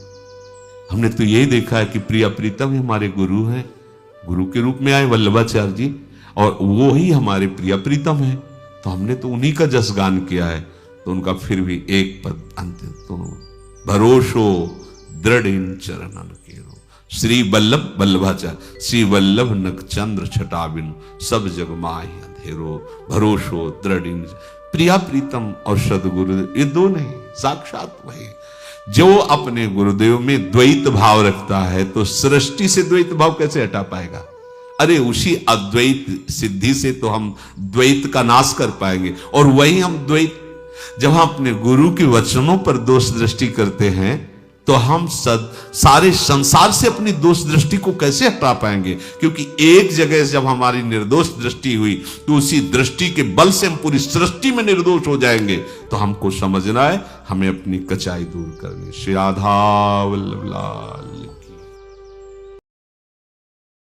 हमने तो यही देखा है कि प्रिया प्रीतम ही हमारे गुरु हैं, गुरु के रूप में आए वल्लभाचार्य जी, और वो ही हमारे प्रिया प्रीतम है, तो हमने तो उन्हीं का जस गान किया है। तो उनका फिर भी एक पद अंतिम, तो भरोसो दृढ़ इन चरणन केरो, श्री वल्लभ वल्लभाचार्य, श्री वल्लभ नख चंद्र छटा बिनु, सब जग माहि अंधेरो, भरोसो दृढ़ इन। प्रिया प्रीतम और सदगुरु ये दो नहीं, साक्षात वही। जो अपने गुरुदेव में द्वैत भाव रखता है तो सृष्टि से द्वैत भाव कैसे हटा पाएगा? अरे उसी अद्वैत सिद्धि से तो हम द्वैत का नाश कर पाएंगे। और वही हम द्वैत, जब हम अपने गुरु के वचनों पर दोष दृष्टि करते हैं तो हम सारे संसार से अपनी दोष दृष्टि को कैसे हटा पाएंगे? क्योंकि एक जगह जब हमारी निर्दोष दृष्टि हुई तो उसी दृष्टि के बल से हम पूरी सृष्टि में निर्दोष हो जाएंगे। तो हमको समझना है, हमें अपनी कचाई दूर करनी। श्री राधा वल्लभ लाल।